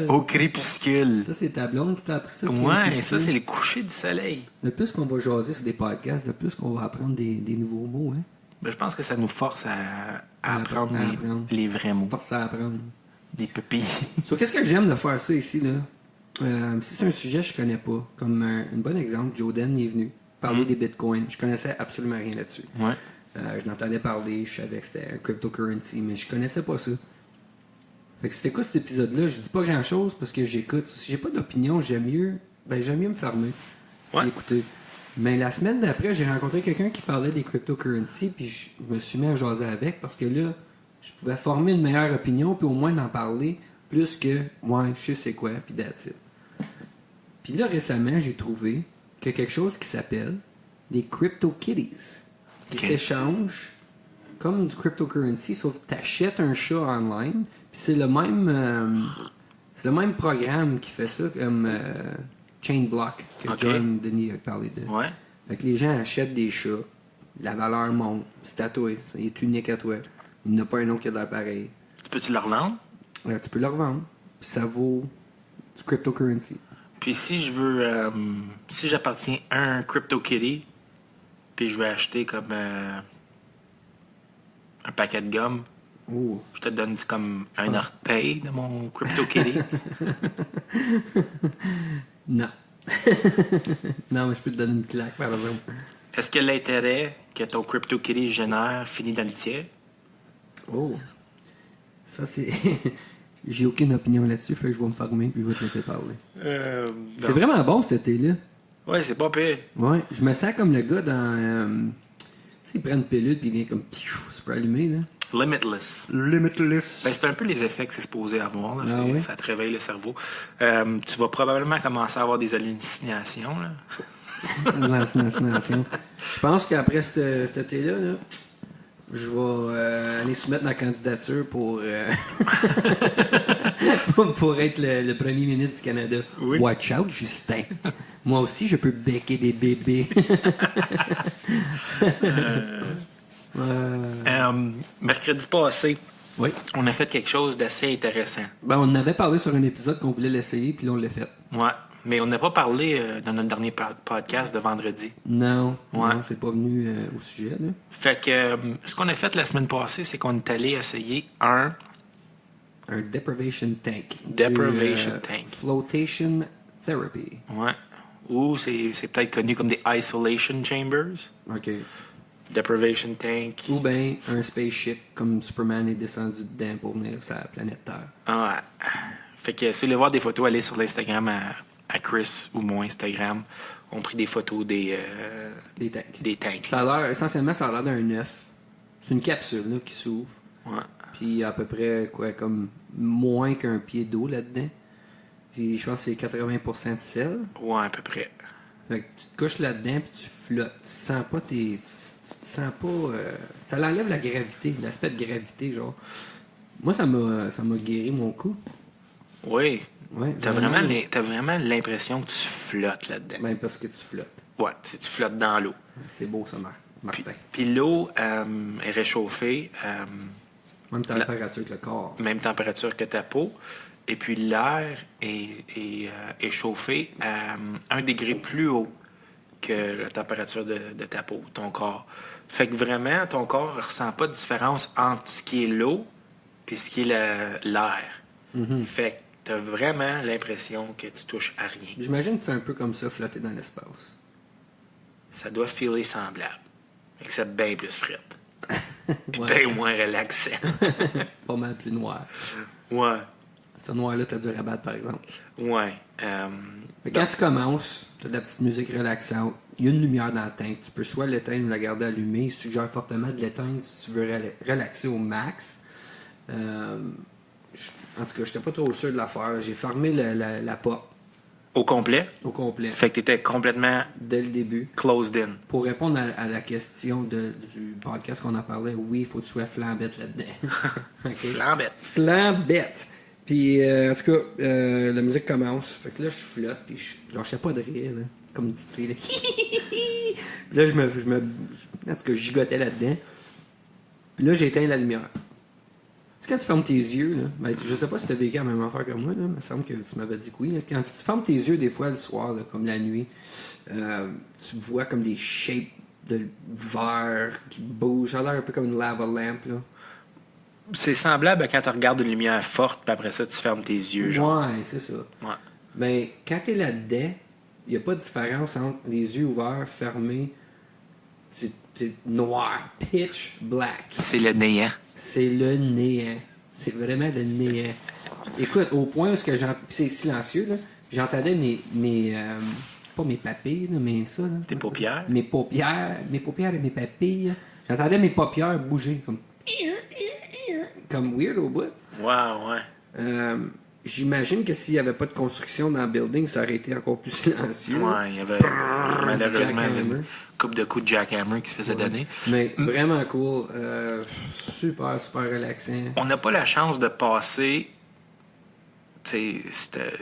S2: Au crépuscule.
S1: Ça, c'est ta blonde qui t'a appris ça?
S2: Ouais,
S1: crépuscule?
S2: ça, c'est le coucher du soleil.
S1: Le plus qu'on va jaser sur des podcasts, le plus qu'on va apprendre des nouveaux mots, hein?
S2: Ben, je pense que ça nous force à apprendre
S1: à apprendre.
S2: les vrais mots.
S1: Force à apprendre.
S2: Des pupilles.
S1: So, qu'est-ce que j'aime de faire ça ici, là? Si c'est un sujet que je connais pas, comme un bon exemple, Joden est venu parler des bitcoins. Je connaissais absolument rien là-dessus.
S2: Ouais.
S1: Je l'entendais parler, je savais que c'était un cryptocurrency, mais je connaissais pas ça. Fait que si t'écoutes cet épisode-là, je dis pas grand-chose parce que j'écoute. Si j'ai pas d'opinion, j'aime mieux me fermer et écouter. Mais la semaine d'après, j'ai rencontré quelqu'un qui parlait des cryptocurrency, puis je me suis mis à jaser avec parce que là, je pouvais former une meilleure opinion, puis au moins d'en parler, plus que, ouais, je sais c'est quoi, puis that's it. Puis là, récemment, j'ai trouvé qu'il y a quelque chose qui s'appelle des CryptoKitties qui s'échangent comme du cryptocurrency, sauf que tu achètes un chat online, puis c'est le même programme qui fait ça, comme Chainblock, que John Denis a parlé de.
S3: Ouais.
S1: Fait que les gens achètent des chats, la valeur monte, c'est à toi, il est unique à toi. Il n'y en a pas un autre qui a de l'air pareil.
S3: Peux-tu le revendre?
S1: Tu peux le revendre, puis ça vaut du cryptocurrency.
S3: Puis si je veux... si j'appartiens à un CryptoKitty, puis je veux acheter comme un paquet de gomme,
S1: Oh.
S3: je te donne comme un orteil de mon CryptoKitty.
S1: Non. Non, mais je peux te donner une claque, par exemple.
S3: Est-ce que l'intérêt que ton CryptoKitty génère finit dans le tien?
S1: Oh. Ça, c'est... J'ai aucune opinion là-dessus, fait que je vais me farmer puis je vais te laisser parler. C'est vraiment bon, cet été-là.
S3: Ouais, c'est pas pire.
S1: Ouais, je me sens comme le gars dans... tu sais, il prend une pilule puis il vient comme... C'est pas allumé, là.
S3: Limitless.
S1: Limitless.
S3: Ben, c'est un peu les effets que c'est supposé avoir. Là.
S1: Ah oui?
S3: Ça te réveille le cerveau. Tu vas probablement commencer à avoir des hallucinations. Là.
S1: L'hallucination. Je pense qu'après cet été-là, là, je vais aller soumettre ma candidature pour pour être le premier ministre du Canada.
S3: Oui.
S1: Watch out, Justin. Moi aussi, je peux becquer des bébés.
S3: Mercredi passé,
S1: Oui.
S3: on a fait quelque chose d'assez intéressant.
S1: Ben, on en avait parlé sur un épisode qu'on voulait l'essayer, puis là, on l'a fait.
S3: Ouais. Mais on n'a pas parlé dans notre dernier podcast de vendredi.
S1: Non,
S3: Ouais.
S1: non, c'est pas venu au sujet. Là.
S3: Fait que ce qu'on a fait la semaine passée, c'est qu'on est allé essayer un
S1: Deprivation Tank.
S3: Deprivation Tank.
S1: Flotation Therapy.
S3: Ouais. Ou c'est peut-être connu comme des Isolation Chambers.
S1: OK.
S3: Deprivation Tank.
S1: Ou bien un spaceship comme Superman est descendu dedans pour venir sur la planète Terre.
S3: Ouais. Fait que si vous voulez voir des photos, allez sur l'Instagram à Chris ou mon Instagram. On a pris des photos des
S1: tanks.
S3: des tanks.
S1: Ça a l'air, essentiellement, ça a l'air d'un œuf. C'est une capsule là, qui s'ouvre.
S3: Ouais.
S1: Puis il y a à peu près quoi, comme moins qu'un pied d'eau là-dedans. Puis je pense que c'est 80% de sel.
S3: Ouais, à peu près.
S1: Fait que tu te couches là-dedans puis tu flottes. Tu sens pas tes. Tu te sens pas. Ça l'enlève la gravité, l'aspect de gravité, genre. Moi, ça m'a guéri mon cou.
S3: Oui.
S1: Ouais,
S3: T'as vraiment l'impression que tu flottes là-dedans.
S1: Ben, parce que tu flottes.
S3: Ouais, tu flottes dans l'eau.
S1: C'est beau, ça, Martin.
S3: Puis l'eau est réchauffée,
S1: Même température que le corps.
S3: même température que ta peau. Et puis l'air est chauffé à 1 degré plus haut que la température de ta peau, ton corps. Fait que vraiment, ton corps ne ressent pas de différence entre ce qui est l'eau et ce qui est l'air.
S1: Mm-hmm.
S3: Fait que tu as vraiment l'impression que tu touches à rien.
S1: J'imagine que c'est un peu comme ça, flotter dans l'espace.
S3: Ça doit filer semblable, except bien plus frette. Puis
S1: Ouais.
S3: bien moins relaxant.
S1: Pas mal plus noir.
S3: Ouais.
S1: Ce noir-là, t'as dû rabattre, par exemple.
S3: Ouais.
S1: Fait que quand tu commences, t'as de la petite musique relaxante. Il y a une lumière dans le tank. Tu peux soit l'éteindre ou la garder allumée. Je suggère fortement de l'éteindre si tu veux relaxer au max. En tout cas, j'étais pas trop sûr de l'affaire. J'ai fermé la porte
S3: Au complet.
S1: au complet
S3: Fait que tu étais complètement
S1: dès le début.
S3: closed in.
S1: Pour répondre à la question du podcast qu'on a parlé, oui, il faut que tu sois flambette là-dedans. OK?
S3: Flambette.
S1: Flambette! Puis, en tout cas, la musique commence. Fait que là, je flotte, puis je lâchais pas de rire, là, comme une petite fille. Là. Puis là, en tout cas, je gigotais là-dedans. Puis là, j'ai éteint la lumière. Tu sais, quand tu fermes tes yeux, là, ben, je sais pas si tu as vécu la même affaire que moi, là, il me semble que tu m'avais dit que oui. Là. Quand tu fermes tes yeux, des fois, le soir, là, comme la nuit, tu vois comme des shapes de verre qui bougent. Ça a l'air un peu comme une lava lamp, là.
S3: C'est semblable à quand tu regardes une lumière forte, puis après ça, tu fermes tes yeux. Genre.
S1: Ouais, c'est ça.
S3: Ouais.
S1: Ben, quand t'es là-dedans, il n'y a pas de différence entre les yeux ouverts, fermés. C'est noir, pitch black.
S3: C'est le néant.
S1: C'est le néant. C'est vraiment le néant. Écoute, au point où c'est silencieux, là, j'entendais pas mes papilles, là, mais ça. Là,
S3: Tes paupières.
S1: mes paupières et mes papilles. J'entendais mes paupières bouger comme weird au bout.
S3: Ouais, ouais.
S1: j'imagine que s'il n'y avait pas de construction dans le building, ça aurait été encore plus silencieux.
S3: Ouais, il y avait malheureusement une couple de coups de jackhammer qui se faisait donner.
S1: Mais vraiment cool. Super, super relaxant.
S3: On n'a pas la chance de passer. Tu sais, c'était.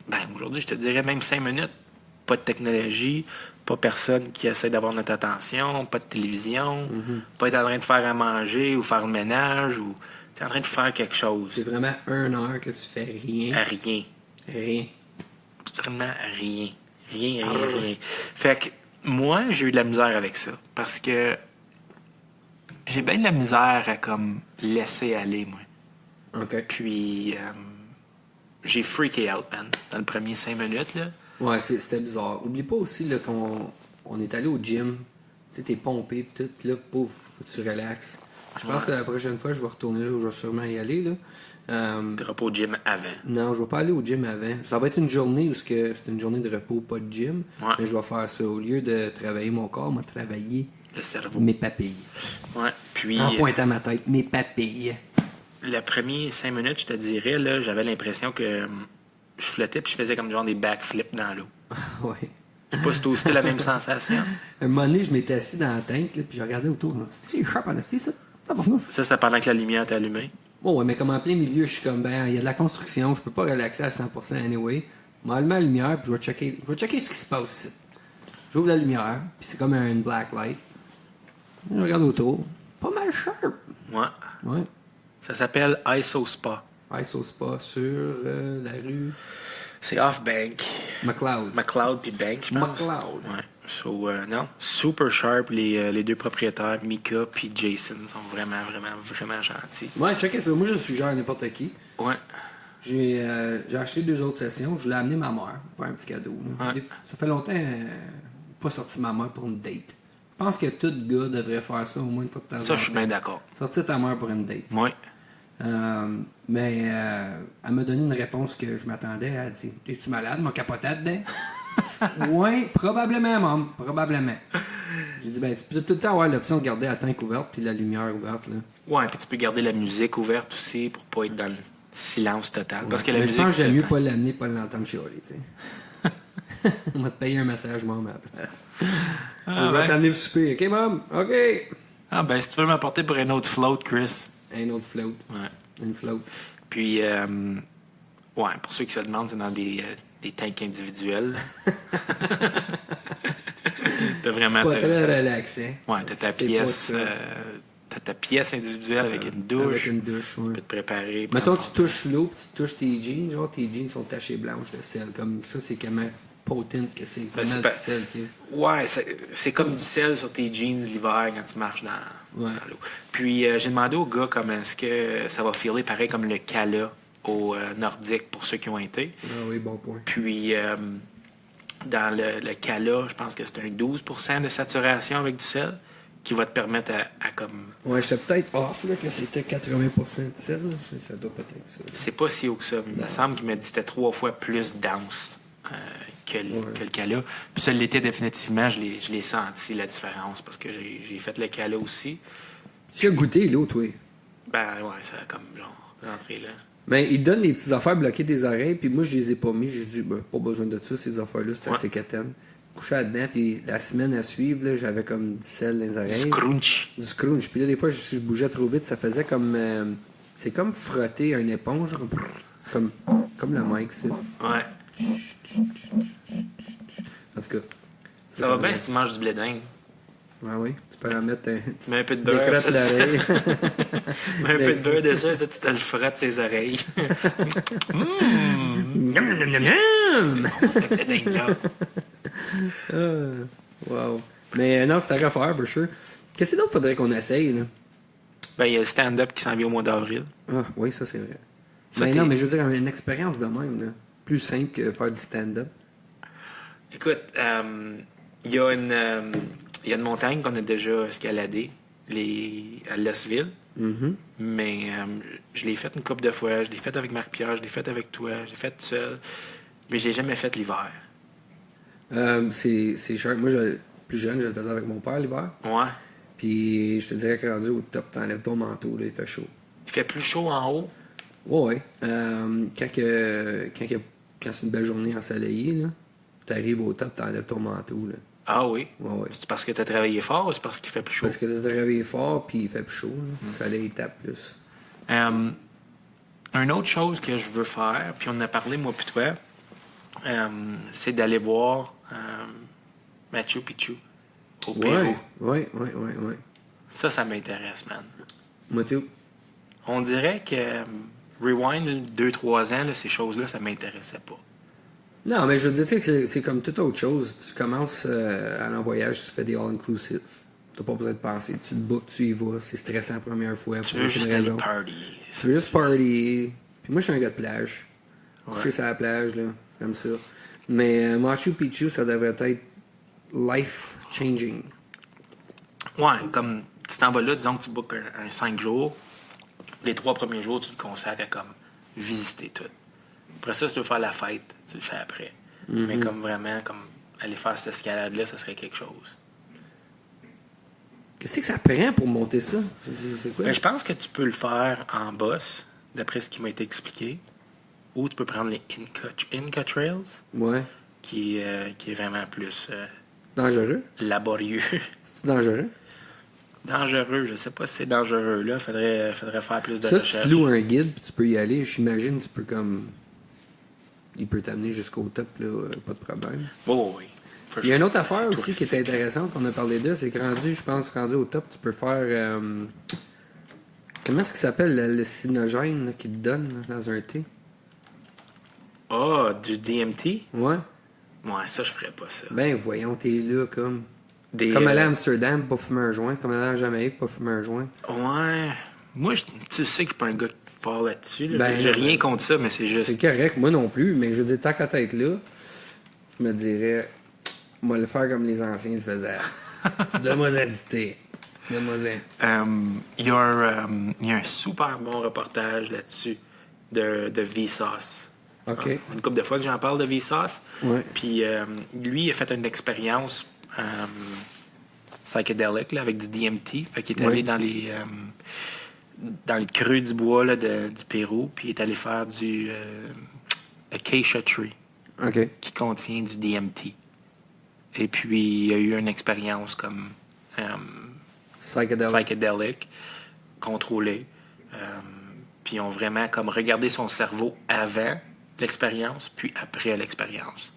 S3: Ben, aujourd'hui, je te dirais même 5 minutes. Pas de technologie, pas personne qui essaie d'avoir notre attention, pas de télévision, pas être en train de faire à manger ou faire le ménage ou. T'es en train de faire quelque chose.
S1: C'est vraiment 1 heure que tu fais rien.
S3: À rien.
S1: Rien.
S3: Vraiment rien. Rien. Fait que moi, j'ai eu de la misère avec ça. Parce que j'ai bien de la misère à comme laisser aller, moi.
S1: OK.
S3: Puis j'ai freaké out, man, dans le premier 5 minutes, là.
S1: Ouais, c'était bizarre. Oublie pas aussi là, qu'on est allé au gym. Tu sais, t'es pompé pis tout, pis là, pouf, faut que tu relaxes. Je pense que la prochaine fois, je vais retourner là où je vais sûrement y aller, là.
S3: Tu pas au gym avant.
S1: Non, je vais pas aller au gym avant. Ça va être une journée où c'est une journée de repos, pas de gym.
S3: Ouais.
S1: Mais je vais faire ça. Au lieu de travailler mon corps, moi, travailler
S3: Le cerveau.
S1: mes papilles.
S3: Ouais. Puis
S1: En pointant ma tête, mes papilles.
S3: le premier 5 minutes, je te dirais, là, j'avais l'impression que je flottais puis je faisais comme genre des backflips dans l'eau.
S1: Ouais.
S3: Je sais pas si t'as aussi la même sensation.
S1: Un moment donné, je m'étais assis dans la tank, là, puis je regardais autour. C'est sharp en esti, ça.
S3: Ça pendant que la lumière est allumée.
S1: Bon, ouais, mais comme en plein milieu, je suis comme, ben, il y a de la construction, je peux pas relaxer à 100% anyway. Je m'allume la lumière, puis je vais checker ce qui se passe ici. J'ouvre la lumière, puis c'est comme une black light. Je regarde autour. Pas mal sharp.
S3: Ouais.
S1: Ouais.
S3: Ça s'appelle ISO Spa.
S1: ISO Spa sur la rue
S3: C'est off-bank.
S1: McLeod.
S3: McLeod puis Bank, je pense.
S1: McLeod.
S3: Ouais. So, non, super sharp. Les deux propriétaires, Mika puis Jason, sont vraiment gentils.
S1: Ouais, checkez ça. Moi, je le suggère à n'importe qui.
S3: Ouais.
S1: J'ai acheté 2 autres sessions. Je voulais amener ma mère pour un petit cadeau. Là.
S3: Ouais.
S1: Ça fait longtemps pas sorti ma mère pour une date. Je pense que tout gars devrait faire ça au moins une fois de temps en temps.
S3: Ça, je suis bien d'accord.
S1: Sortir ta mère pour une date.
S3: Ouais.
S1: Mais elle m'a donné une réponse que je m'attendais. Elle a dit: "Es-tu malade, mon capotat dedans?" Oui, probablement, maman. Probablement. J'ai dit: "Ben, tu peux tout le temps avoir l'option de garder la tank ouverte puis la lumière ouverte. Là.
S3: Ouais, puis tu peux garder la musique ouverte aussi pour pas être dans le silence total. Parce que la
S1: Mais
S3: musique.
S1: je pense que j'aime
S3: c'est-
S1: mieux pas l'amener, pas l'entendre chialer, tu sais. On va te payer un massage, maman, à la place.
S3: Ah,
S1: Je vais
S3: ben.
S1: t'amener le souper. OK, maman? OK.
S3: Ah, ben, si tu veux m'apporter pour une autre float, Chris.
S1: Un autre float.
S3: Ouais.
S1: Une float.
S3: Puis, ouais, pour ceux qui se demandent, c'est dans des tanks individuels. T'as vraiment.
S1: Pas très relaxant.
S3: Ouais, t'as ta
S1: C'est
S3: pièce.
S1: pas ça.
S3: T'as ta pièce individuelle avec une douche.
S1: Avec une douche,
S3: Tu
S1: ouais.
S3: peux te préparer.
S1: Mettons,
S3: prendre
S1: tu touches l'eau, puis tu touches tes jeans, genre tes jeans sont tachées blanches de sel. Comme ça, c'est comment potent que c'est
S3: Ben,
S1: vraiment
S3: c'est
S1: du
S3: pas-
S1: sel. Qui...
S3: Ouais, c'est comme du sel sur tes jeans l'hiver quand tu marches dans
S1: Ouais.
S3: l'eau. Puis j'ai demandé au gars comment est-ce que ça va filer pareil comme le Kala au Nordique pour ceux qui ont été.
S1: Ah oui, bon point.
S3: Puis dans le Kala, je pense que c'est un 12% de saturation avec du sel qui va te permettre à comme...
S1: Ouais, j'étais peut-être off, là, que c'était 80% de sel. Là. Ça doit peut-être ça.
S3: C'est pas si haut que ça. Mais il me semble qu'il m'a dit que c'était 3 fois plus dense que le Kala. Puis ça l'était définitivement. Je l'ai senti, la différence, parce que j'ai fait le Kala aussi.
S1: Tu as goûté l'eau, toi.
S3: Ben ouais, ça a comme genre rentré là.
S1: Mais il donne des petites affaires bloquer tes oreilles, puis moi, je les ai pas mis. J'ai dit, ben, pas besoin de ça, ces affaires-là, c'est
S3: Ouais.
S1: assez quétaine. Couché là-dedans, puis la semaine à suivre, là, j'avais comme du sel dans les oreilles.
S3: Scrunch.
S1: Du scrunch. Puis là, des fois, si je bougeais trop vite, ça faisait comme. C'est comme frotter une éponge, comme le mic, c'est.
S3: Ouais.
S1: En tout cas.
S3: Ça va bien si tu manges du blé d'Inde.
S1: Ah oui, tu peux en mettre un.
S3: Mets un peu de beurre.
S1: Décrotte
S3: ça,
S1: l'oreille.
S3: Mets un peu de beurre dessus, ça, tu te le frottes ses oreilles.
S1: Miam, miam, miam, miam.
S3: C'est le blé d'Inde, là.
S1: Wow. Mais non, c'est à refaire, for sure. Qu'est-ce que d'autre faudrait qu'on essaye, là?
S3: Ben, il y a le stand-up qui s'en vient au mois d'avril.
S1: Ah, oui, ça, c'est vrai.
S3: Ça,
S1: Mais
S3: t'es-
S1: non, mais je veux dire, une expérience de même, là. Plus simple que faire du stand-up.
S3: Écoute, il y a une montagne qu'on a déjà escaladée, à Lossville.
S1: Mm-hmm.
S3: Mais je l'ai faite une couple de fois. Je l'ai faite avec Marc-Pierre, je l'ai faite avec toi, je l'ai faite tout seul. Mais je l'ai jamais faite l'hiver.
S1: C'est cher. Moi, plus jeune, je le faisais avec mon père l'hiver.
S3: Ouais.
S1: Puis je te dirais que rendu au top, t'enlèves ton manteau, là, il fait chaud.
S3: Il fait plus chaud en haut.
S1: Ouais. Quand c'est une belle journée ensoleillée, là, t'arrives au top, t'enlèves ton manteau. Là.
S3: Ah oui?
S1: Ouais.
S3: C'est parce que t'as travaillé fort ou c'est parce qu'il fait plus chaud?
S1: Parce que t'as travaillé fort, puis il fait plus chaud. Là. Le soleil tape plus.
S3: Une autre chose que je veux faire, puis on en a parlé, moi puis toi, c'est d'aller voir Machu Picchu au Pérou.
S1: Ouais.
S3: Ça m'intéresse, man.
S1: Moi, tout.
S3: On dirait que rewind 2-3 ans, là, ces choses-là, ça m'intéressait pas.
S1: Non, mais je veux dire que c'est comme toute autre chose. Tu commences à aller en voyage, tu fais des all-inclusive. T'as pas besoin de penser. Tu te bookes, tu y vas. C'est stressant la première fois.
S3: Tu veux juste aller party.
S1: Tu veux juste party. Puis moi, je suis un gars de plage.
S3: Ouais.
S1: Coucher sur la plage, là, comme ça. Mais Machu Picchu, ça devrait être life-changing.
S3: Ouais, comme tu t'en vas là, disons que tu bookes un 5 jours. Les 3 premiers jours, tu le consacres à comme visiter tout. Après ça, si tu veux faire la fête, tu le fais après. Mais comme vraiment, comme aller faire cette escalade-là, ça serait quelque chose.
S1: Qu'est-ce que ça prend pour monter ça? C'est quoi?
S3: Ben, je pense que tu peux le faire en boss, d'après ce qui m'a été expliqué. Ou tu peux prendre les Inca Trails,
S1: Ouais.
S3: qui est vraiment plus
S1: Dangereux?
S3: laborieux.
S1: C'est dangereux?
S3: Dangereux, je sais pas si c'est dangereux. Là, faudrait faire plus de
S1: Ça,
S3: recherche.
S1: tu te loues un guide, puis tu peux y aller. J'imagine, tu peux comme... Il peut t'amener jusqu'au top, là, pas de problème.
S3: Oh, oui.
S1: Il y a une autre affaire
S3: C'est
S1: aussi qui est
S3: touristique.
S1: intéressante qu'on a parlé de, c'est que rendu au top, tu peux faire... comment est-ce qu'il s'appelle, le cynogène là, qu'il te donne là, dans un thé?
S3: Ah, du DMT?
S1: Ouais.
S3: Ouais, ça, je ferais pas ça.
S1: Ben voyons, t'es là comme...
S3: Des,
S1: Comme aller à Amsterdam, pas fumer un joint. C'est comme aller en Jamaïque, pas fumer un joint.
S3: Ouais. Moi, tu sais que je suis pas un gars fort là-dessus. Là.
S1: Ben,
S3: J'ai rien contre ça, mais c'est juste...
S1: C'est correct, moi non plus, mais je veux dire, tant qu'à être là, je me dirais, moi le faire comme les anciens le faisaient. Donne-moi du thé. Donne-moi-en.
S3: Il y a un super bon reportage là-dessus de Vsauce.
S1: OK.
S3: Une couple de fois que j'en parle de Vsauce.
S1: Ouais.
S3: Puis lui, il a fait une expérience psychédélique là, avec du DMT. Fait qu'il est allé dans le creux du bois là, du Pérou, puis il est allé faire du acacia tree
S1: OK.
S3: qui contient du DMT. Et puis, il a eu une expérience comme psychédélique, contrôlée. Puis, ils ont vraiment comme regardé son cerveau avant l'expérience, puis après l'expérience.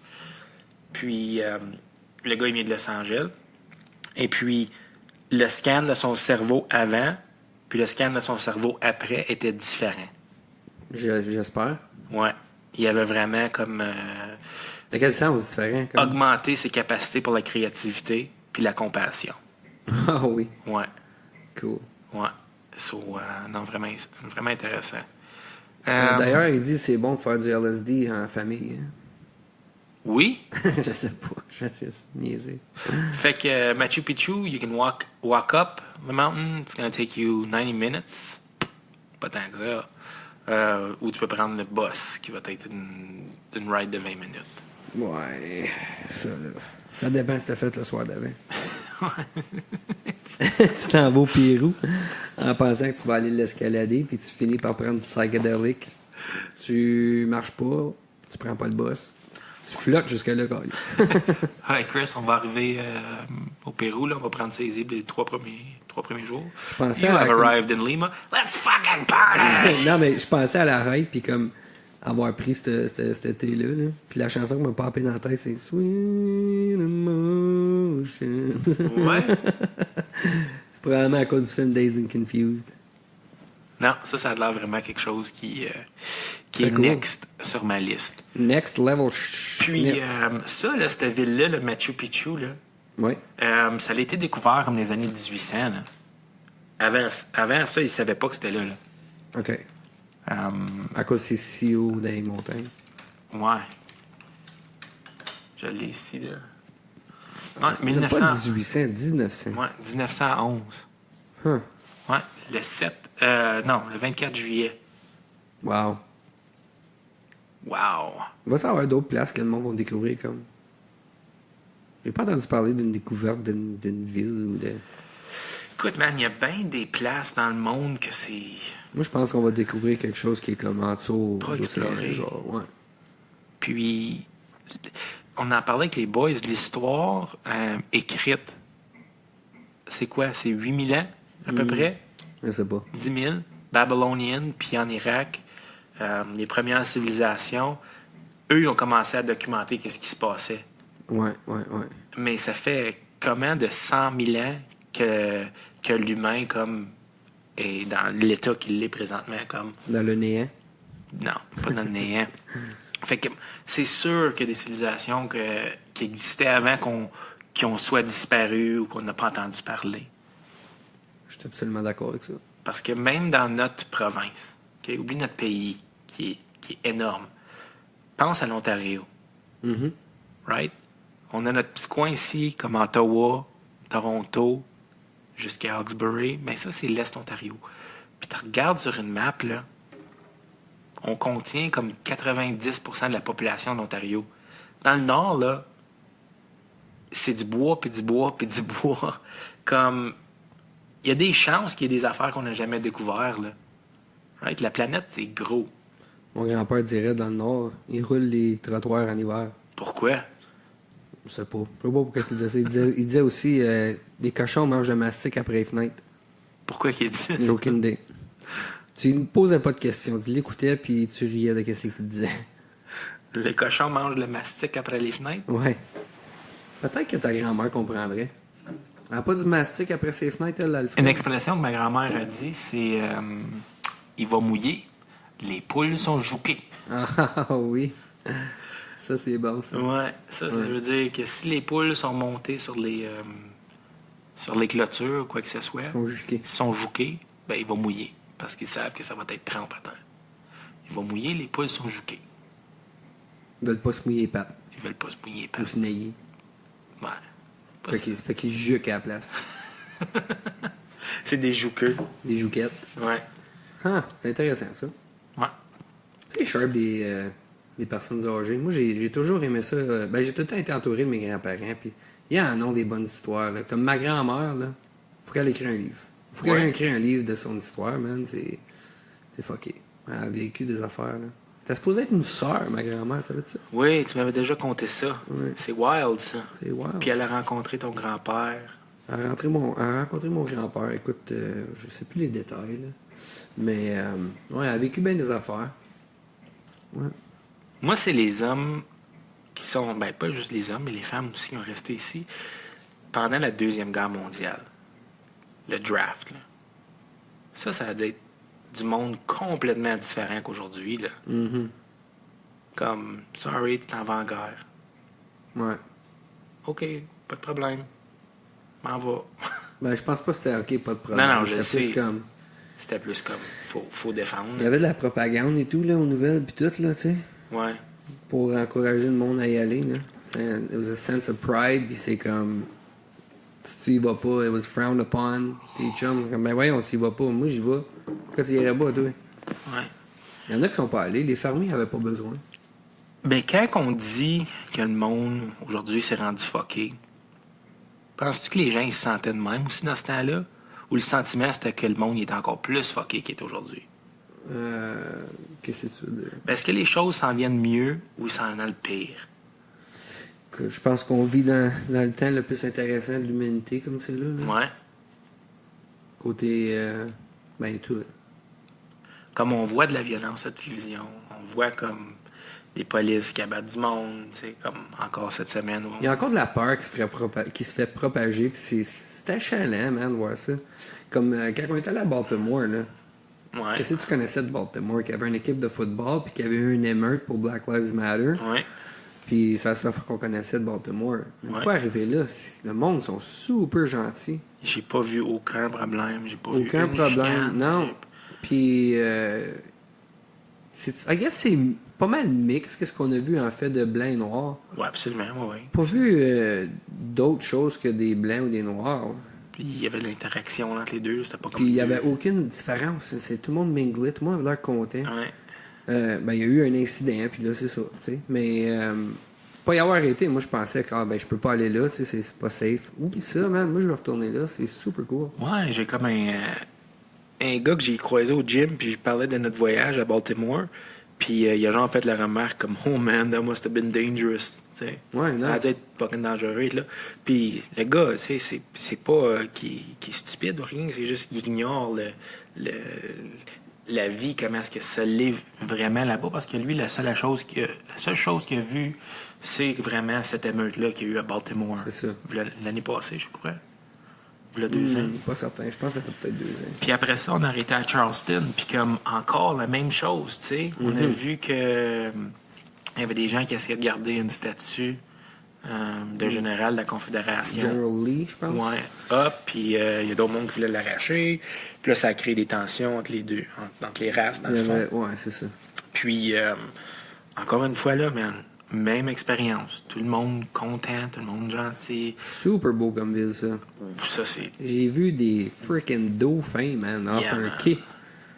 S3: Puis, le gars, il vient de Los Angeles. Et puis, le scan de son cerveau avant, puis le scan de son cerveau après était différent.
S1: J'espère.
S3: Ouais. Il avait vraiment comme...
S1: De quel sens différent? Comme...
S3: augmenter ses capacités pour la créativité puis la compassion.
S1: Ah oui.
S3: Ouais.
S1: Cool.
S3: Ouais. Non, vraiment, vraiment intéressant.
S1: D'ailleurs, il dit que c'est bon de faire du LSD en famille. Hein?
S3: Oui.
S1: Je sais pas. Je vais juste niaiser.
S3: Fait que Machu Picchu, you can walk up the mountain. It's going to take you 90 minutes. Pas tant que ça. Ou tu peux prendre le bus, qui va être une ride de 20 minutes.
S1: Ouais. Ça dépend si t'as fait le soir d'avant. Tu t'en vas au Pérou en pensant que tu vas aller l'escalader, puis tu finis par prendre du psychédélique. Tu marches pas, tu prends pas le bus. Tu flottes jusqu'à là, câlisse.
S3: Hi Chris, on va arriver au Pérou, là, on va prendre ses îles les 3 premiers jours.
S1: Je pensais
S3: You
S1: à
S3: have arrived in Lima. Let's fucking party!
S1: Non, mais je pensais à la ride, puis comme avoir pris cet thé-là. Là. Puis la chanson qui m'a popé dans la tête, c'est Sweet Emotion.
S3: Ouais.
S1: C'est probablement à cause du film Dazed and Confused.
S3: Non, ça a l'air vraiment quelque chose qui
S1: Très
S3: est
S1: cool.
S3: next sur ma liste.
S1: Next level
S3: Puis ça, là, cette ville-là, le Machu Picchu, là,
S1: ouais.
S3: ça a été découvert comme les années 1800. Là. Avant ça, ils ne savaient pas que c'était là.
S1: OK. À cause c'est si haut dans les montagnes.
S3: Ouais. Je l'ai ici, là. Ouais,
S1: C'est
S3: 1900...
S1: pas 1800, 1900.
S3: Ouais, 1911.
S1: Huh.
S3: Ouais, le 7... non, le 24 juillet.
S1: Wow.
S3: Wow.
S1: Il va savoir d'autres places que le monde va découvrir comme. J'ai pas entendu parler d'une découverte d'une ville ou de.
S3: Écoute, man, il y a bien des places dans le monde que c'est
S1: Moi, je pense qu'on va découvrir quelque chose qui est comme en dessous
S3: pas
S1: de l'océan,
S3: exploré.
S1: genre, ouais.
S3: Puis, on en parlait avec les boys, l'histoire écrite. C'est quoi? C'est 8000 ans, à peu près?
S1: Je sais pas.
S3: 10 000. Babylonienne, puis en Irak, les premières civilisations, eux, ils ont commencé à documenter qu'est-ce qui se passait.
S1: Ouais.
S3: Mais ça fait comment de 100 000 ans que l'humain, comme, est dans l'état qu'il est présentement, comme...
S1: Dans le néant.
S3: Non, pas dans le néant. Fait que c'est sûr qu'il y a des civilisations qui existaient avant qui ont soit disparu ou qu'on n'a pas entendu parler.
S1: Je suis absolument d'accord avec ça.
S3: Parce que même dans notre province, okay, oublie notre pays, qui est énorme, pense à l'Ontario,
S1: Mhm.
S3: right? On a notre petit coin ici, comme Ottawa, Toronto, jusqu'à Hawkesbury, mais ça, c'est l'Est Ontario. Puis tu regardes sur une map, là, on contient comme 90% de la population de l'Ontario. Dans le nord, là, c'est du bois, puis du bois, puis du bois. Comme, il y a des chances qu'il y ait des affaires qu'on n'a jamais découvertes, là. Right? La planète, c'est gros.
S1: Mon grand-père dirait dans le Nord, il roule les trottoirs en hiver.
S3: Pourquoi?
S1: Je sais pas. Je sais pas pourquoi il disait ça. Il disait aussi les cochons mangent le mastic après les fenêtres.
S3: Pourquoi qu'il dit ça?
S1: J'ai aucune idée. Tu ne posais pas de questions. Tu l'écoutais puis tu riais de ce qu'il disait.
S3: Les cochons mangent le mastic après les fenêtres?
S1: Ouais. Peut-être que ta grand-mère comprendrait. Elle n'a pas du mastic après ses fenêtres, elle, Alfred.
S3: Une expression que ma grand-mère a dit, c'est il va mouiller, les poules sont jouquées.
S1: Ah oui. Ça, c'est bon, ça.
S3: Ouais, ça veut dire que si les poules sont montées sur les clôtures, quoi que ce soit,
S1: Ils sont juqués.
S3: sont jouquées, ben il va mouiller. Parce qu'ils savent que ça va être trempe à terre. Il va mouiller, les poules sont jouquées.
S1: Ils veulent pas se mouiller les pattes.
S3: Ils veulent pas se mouiller.
S1: Ou se nailler.
S3: Ouais. Pas
S1: Fait qu'ils se juquent à la place.
S3: C'est des jouqueux.
S1: Des jouquettes.
S3: Ouais.
S1: Ah, c'est intéressant, ça.
S3: Ouais.
S1: C'est sharp des personnes âgées. Moi, j'ai toujours aimé ça. J'ai tout le temps été entouré de mes grands-parents. Puis, il y en a des bonnes histoires. Là. Comme ma grand-mère, là, faut qu'elle écrive un livre. Faut qu'elle écrive un livre de son histoire, man. C'est fucké. Elle a vécu des affaires, là. T'es supposé être une sœur, ma grand-mère, ça veut dire ça?
S3: Oui, tu m'avais déjà conté ça.
S1: Oui.
S3: C'est wild, ça.
S1: C'est wild.
S3: Puis elle a rencontré ton grand-père.
S1: Elle a rencontré mon grand-père. Écoute, je sais plus les détails, là. Mais, ouais, elle a vécu bien des affaires. Ouais.
S3: Moi, c'est les hommes qui sont, ben pas juste les hommes, mais les femmes aussi qui ont resté ici pendant la Deuxième Guerre mondiale. Le draft, là. Ça a dû être du monde complètement différent qu'aujourd'hui, là.
S1: Mm-hmm.
S3: Comme, sorry, tu t'en vas en guerre.
S1: Ouais.
S3: OK, pas de problème. M'en va.
S1: Ben, je pense pas que c'était OK, pas de problème.
S3: Non, je
S1: C'était
S3: sais.
S1: plus comme...
S3: C'était plus comme, faut défendre.
S1: Il y avait de la propagande et tout, là, aux nouvelles, puis tout, là, tu sais.
S3: Ouais.
S1: Pour encourager le monde à y aller, là. It was a sense of pride, puis c'est comme... Si tu y vas pas, it was frowned upon. Tes chums, comme, ben voyons, tu y vas pas. Moi, j'y vais. Pourquoi tu y irais pas, toi?
S3: Ouais.
S1: Il y en a qui sont pas allés. Les fermiers avaient pas besoin.
S3: Ben, quand on dit que le monde, aujourd'hui, s'est rendu fucké, penses-tu que les gens, ils se sentaient de même aussi dans ce temps-là? Ou le sentiment, c'était que le monde il est encore plus fucké qu'il est aujourd'hui?
S1: Qu'est-ce que tu veux dire?
S3: Ben, est-ce que les choses s'en viennent mieux ou s'en vient le pire?
S1: Que je pense qu'on vit dans le temps le plus intéressant de l'humanité, comme c'est là.
S3: Ouais.
S1: Côté... ben, tout.
S3: Comme on voit de la violence à la télévision, on voit comme des polices qui abattent du monde, tu sais, comme encore cette semaine.
S1: Il y a encore de la peur qui se fait propager, puis c'est achalant, man, de voir ça. Comme quand on était allé à Baltimore, là.
S3: Ouais.
S1: Qu'est-ce que tu connaissais de Baltimore? Qu'il y avait une équipe de football, puis qu'il y avait eu une émeute pour Black Lives Matter.
S3: Ouais.
S1: Puis c'est la seule fois qu'on connaissait de Baltimore. Une
S3: Ouais.
S1: fois arrivé là, le monde sont super gentils.
S3: J'ai pas vu aucun problème. J'ai pas
S1: Aucun
S3: vu une
S1: problème,
S3: chicane.
S1: non. Puis, I guess c'est pas mal mix, qu'est-ce qu'on a vu en fait de blanc et noir.
S3: Ouais, absolument, oui.
S1: Pas vu d'autres choses que des blancs ou des noirs.
S3: Puis il y avait de l'interaction entre les deux, c'était pas comme.
S1: Puis il n'y
S3: deux.
S1: avait aucune différence. C'est tout le monde minglait, tout le monde avait l'air content.
S3: Ouais.
S1: Ben, il y a eu un incident, puis là, c'est ça, tu sais. Mais pas y avoir été, moi, je pensais que je peux pas aller là, tu sais, c'est pas safe. Oublie ça, man. Moi, je vais retourner là. C'est super cool.
S3: Ouais, j'ai comme un gars que j'ai croisé au gym, puis je parlais de notre voyage à Baltimore. Puis il a genre fait la remarque comme « Oh man, that must have been dangerous. »
S1: Ouais, non.
S3: Ça a dû être fucking dangereux, là. Puis le gars, tu sais, c'est pas qu'il est stupide ou rien, c'est juste qu'il ignore la vie, comment est-ce que ça l'est vraiment là-bas, parce que lui, la seule chose qu'il a vue, c'est vraiment cette émeute-là qu'il y a eu à Baltimore.
S1: C'est ça.
S3: L'année passée, je crois. Il y a 2 ans.
S1: Pas certain. Je pense que ça fait peut-être 2 ans.
S3: Puis après ça, on a arrêté à Charleston, puis comme encore la même chose, tu sais. On a vu que il y avait des gens qui essayaient de garder une statue de général de la Confédération.
S1: General Lee, je pense.
S3: Ouais. Puis il y a d'autres mondes qui voulaient l'arracher. Puis là, ça a créé des tensions entre les deux, entre les races, dans le fond.
S1: Ouais, c'est ça.
S3: Puis, encore une fois, là, même expérience. Tout le monde content, tout le monde gentil.
S1: Super beau comme ville, ça.
S3: Ça, c'est...
S1: J'ai vu des freaking dauphins, man, off un
S3: man.
S1: quai.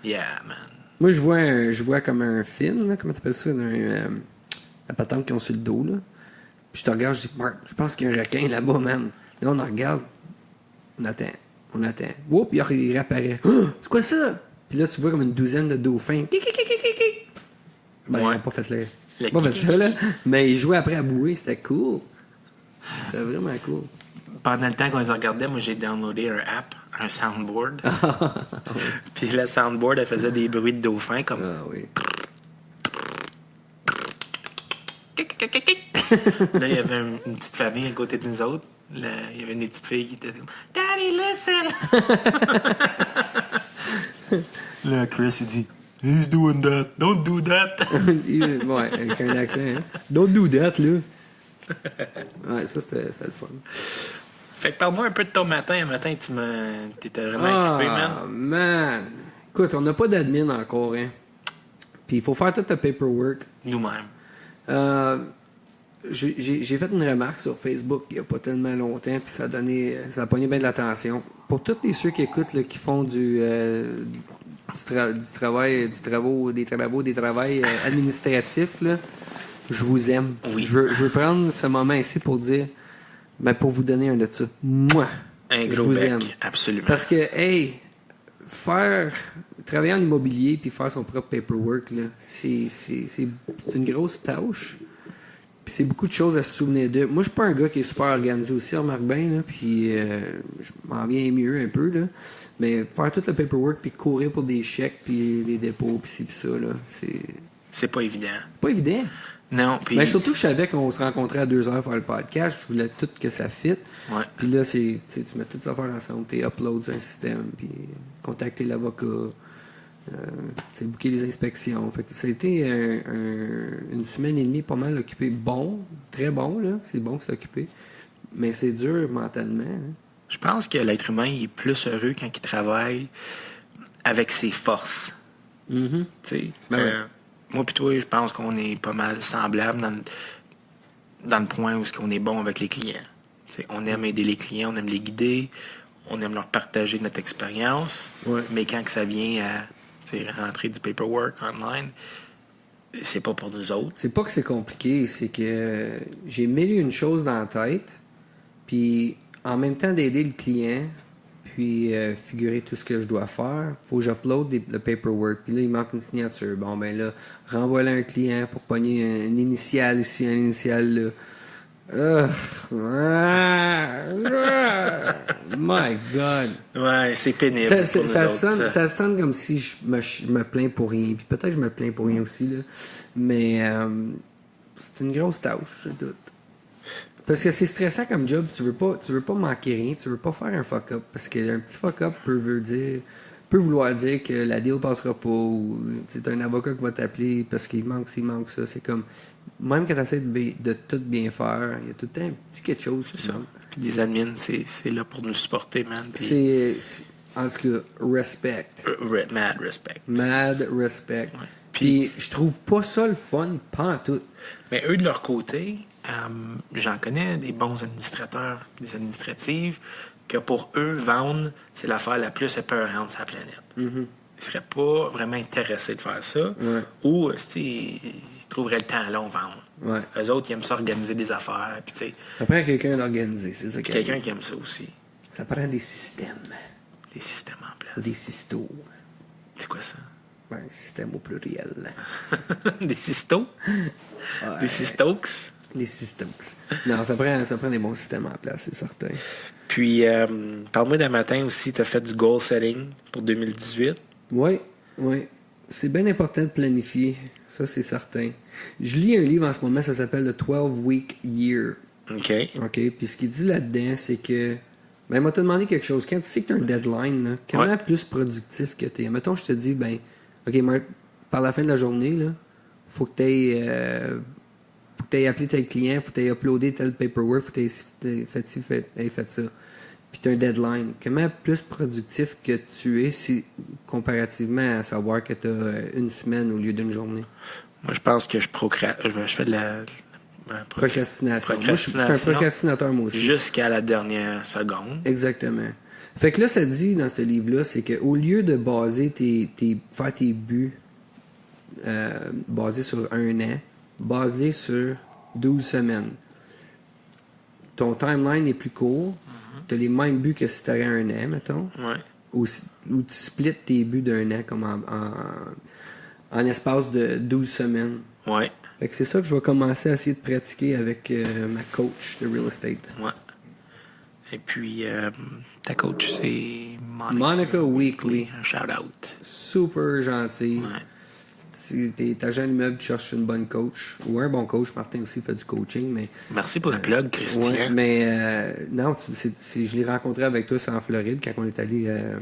S3: Yeah, man.
S1: Moi, je vois comme un film, là, comment t'appelles ça, la patente qu'ils ont sur le dos, là. Puis je te regarde, je dis, Marc, je pense qu'il y a un requin là-bas, man. Là, on en regarde. On attend. Oups, il réapparaît. Oh, c'est quoi ça? Puis là, tu vois comme une douzaine de dauphins. Ben, ils n'ont pas fait pas fait ça, là. Mais ils jouaient après à bouer, c'était cool. C'était vraiment cool.
S3: Pendant le temps qu'on les regardait, moi, j'ai downloadé un app, un soundboard. Puis le soundboard, elle faisait des bruits de dauphins comme...
S1: Ah oui.
S3: Là, il y avait une petite famille à côté de nous autres. Là, il y avait des petites filles qui étaient comme « Daddy, listen! » Là, Chris, il dit « He's doing that. Don't do that. »
S1: Ouais, avec un accent. Hein? Don't do that, là. Ouais, ça, c'était le fun.
S3: Fait que parle-moi un peu de ton matin. Un matin, t'étais vraiment occupé,
S1: man. Écoute, on n'a pas d'admin encore, hein. Puis il faut faire tout le paperwork.
S3: Nous-mêmes.
S1: J'ai fait une remarque sur Facebook il n'y a pas tellement longtemps, puis ça a pogné bien de l'attention. Pour tous ceux qui écoutent, là, qui font des travaux administratifs, là, je vous aime.
S3: Oui.
S1: Je veux prendre ce moment ici pour dire, pour vous donner un de ça. Moi,
S3: Un
S1: je
S3: gros
S1: vous
S3: bec,
S1: aime.
S3: absolument.
S1: Parce que, travailler en immobilier puis faire son propre paperwork, là, c'est une grosse tâche. Puis c'est beaucoup de choses à se souvenir de. Moi, je suis pas un gars qui est super organisé aussi, remarque bien, là, puis je m'en viens mieux un peu, là. Mais faire tout le paperwork, puis courir pour des chèques, puis les dépôts, puis ci, puis ça, là,
S3: C'est pas évident.
S1: pas évident.
S3: Non, puis...
S1: Mais surtout, je savais qu'on se rencontrait à 2 heures pour faire le podcast. Je voulais tout que ça fit.
S3: Ouais.
S1: Puis là, tu mets toutes ces affaires ensemble. Tu uploads sur un système, puis contacter l'avocat, booker les inspections. Fait que ça a été une semaine et demie pas mal occupé. Bon, très bon, là. C'est bon que c'est occupé. Mais c'est dur mentalement. Hein.
S3: Je pense que l'être humain il est plus heureux quand il travaille avec ses forces.
S1: Mm-hmm.
S3: Tu sais,
S1: Ouais.
S3: moi pis toi, je pense qu'on est pas mal semblables dans le point où on est bon avec les clients. T'sais, on aime aider les clients, on aime les guider, on aime leur partager notre expérience.
S1: Ouais.
S3: Mais quand que ça vient à rentrer du paperwork online, c'est pas pour nous autres.
S1: C'est pas que c'est compliqué, c'est que j'ai mille et une choses dans la tête, puis en même temps d'aider le client, puis figurer tout ce que je dois faire, faut que j'upload le paperwork, puis là, il manque une signature. Bon, ben là, renvoie-le à un client pour pogner une initiale ici, une initiale là. My God!
S3: Ouais, c'est pénible.
S1: Ça sonne comme si je me plains pour rien, puis peut-être que je me plains pour rien aussi, là. Mais c'est une grosse tâche, je doute. Parce que c'est stressant comme job, tu veux pas manquer rien, tu veux pas faire un fuck-up. Parce qu'un petit fuck-up peut vouloir dire que la deal passera pas, ou c'est un avocat qui va t'appeler parce qu'il manque ça. C'est comme, même quand tu essaies de tout bien faire, il y a tout le temps un petit quelque chose qui manque.
S3: Puis les admins, c'est là pour nous supporter, man. Puis...
S1: C'est, en tout cas, respect.
S3: Mad respect.
S1: Mad respect.
S3: Ouais.
S1: Puis je trouve pas ça le fun, pas en tout.
S3: Mais eux, de leur côté, j'en connais des bons administrateurs, des administratives, que pour eux, vendre, c'est l'affaire la plus épeurante sur la planète.
S1: Mm-hmm.
S3: ils seraient pas vraiment intéressés de faire ça.
S1: Ouais.
S3: Ou, ils trouveraient le temps long vendre.
S1: Ouais.
S3: Eux autres, ils aiment ça organiser des affaires. Puis, tu sais,
S1: Ça prend quelqu'un d'organisé, c'est ça.
S3: quelqu'un qui aime ça aussi.
S1: Ça prend des systèmes.
S3: Des systèmes en place.
S1: Des systos.
S3: C'est quoi ça?
S1: Ouais, système au pluriel.
S3: Des systos?
S1: Ouais.
S3: Des systoks?
S1: Des systèmes. Non, ça prend des bons systèmes en place, c'est certain.
S3: Puis, parle-moi d'un matin aussi, tu as fait du goal setting pour 2018.
S1: Oui. C'est bien important de planifier. Ça, c'est certain. Je lis un livre en ce moment, ça s'appelle The 12-Week Year.
S3: OK.
S1: OK? Puis ce qu'il dit là-dedans, c'est que... Ben, m'a te demandé quelque chose. Quand tu sais que tu as un deadline, là, comment plus productif que tu es? Mettons, je te dis, ben, OK, Marc, par la fin de la journée, là, faut que tu aies appelé tel client, faut que tu aies uploadé tel paperwork, faut que tu aies fait ça. Puis tu as un deadline. Comment plus productif que tu es comparativement à savoir que tu as une semaine au lieu d'une journée?
S3: Moi, je pense que je fais de la
S1: Procrastination. Moi, je suis un procrastinateur, moi aussi.
S3: Jusqu'à la dernière seconde.
S1: Exactement. Fait que là, ça dit dans ce livre-là, c'est qu'au lieu de baser faire tes buts basés sur un an, base-les sur 12 semaines. Ton timeline est plus court. Tu as les mêmes buts que si tu avais un an, mettons.
S3: Ouais.
S1: Ou tu splits tes buts d'un an comme en espace de 12 semaines.
S3: Ouais.
S1: Fait que c'est ça que je vais commencer à essayer de pratiquer avec ma coach de real estate.
S3: Ouais. Et puis, ta coach, c'est
S1: Monica Weekly.
S3: Un shout-out.
S1: Super gentil.
S3: Ouais.
S1: Si t'es agent d'immeuble, tu cherches une bonne coach ou un bon coach. Martin aussi fait du coaching, mais...
S3: Merci pour le plug, Christian.
S1: Ouais, mais non, je l'ai rencontré avec toi, c'est en Floride, quand on est allé à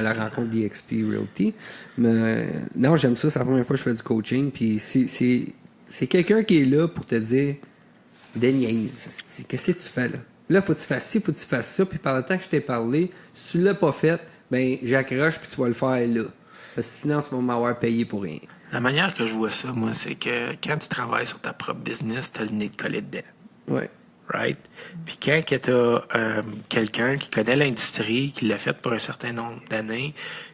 S1: la rencontre d'EXP Realty. Mais non, j'aime ça, c'est la première fois que je fais du coaching. Puis c'est quelqu'un qui est là pour te dire Denise, qu'est-ce que tu fais là? Là, faut que tu fasses ci, faut que tu fasses ça. Puis par le temps que je t'ai parlé, si tu l'as pas fait, ben j'accroche puis tu vas le faire là. Parce que sinon, tu vas m'avoir payé pour rien.
S3: La manière que je vois ça, moi, c'est que quand tu travailles sur ta propre business, tu as le nez de coller dedans.
S1: Ouais.
S3: Right? Puis quand tu as quelqu'un qui connaît l'industrie, qui l'a fait pour un certain nombre d'années,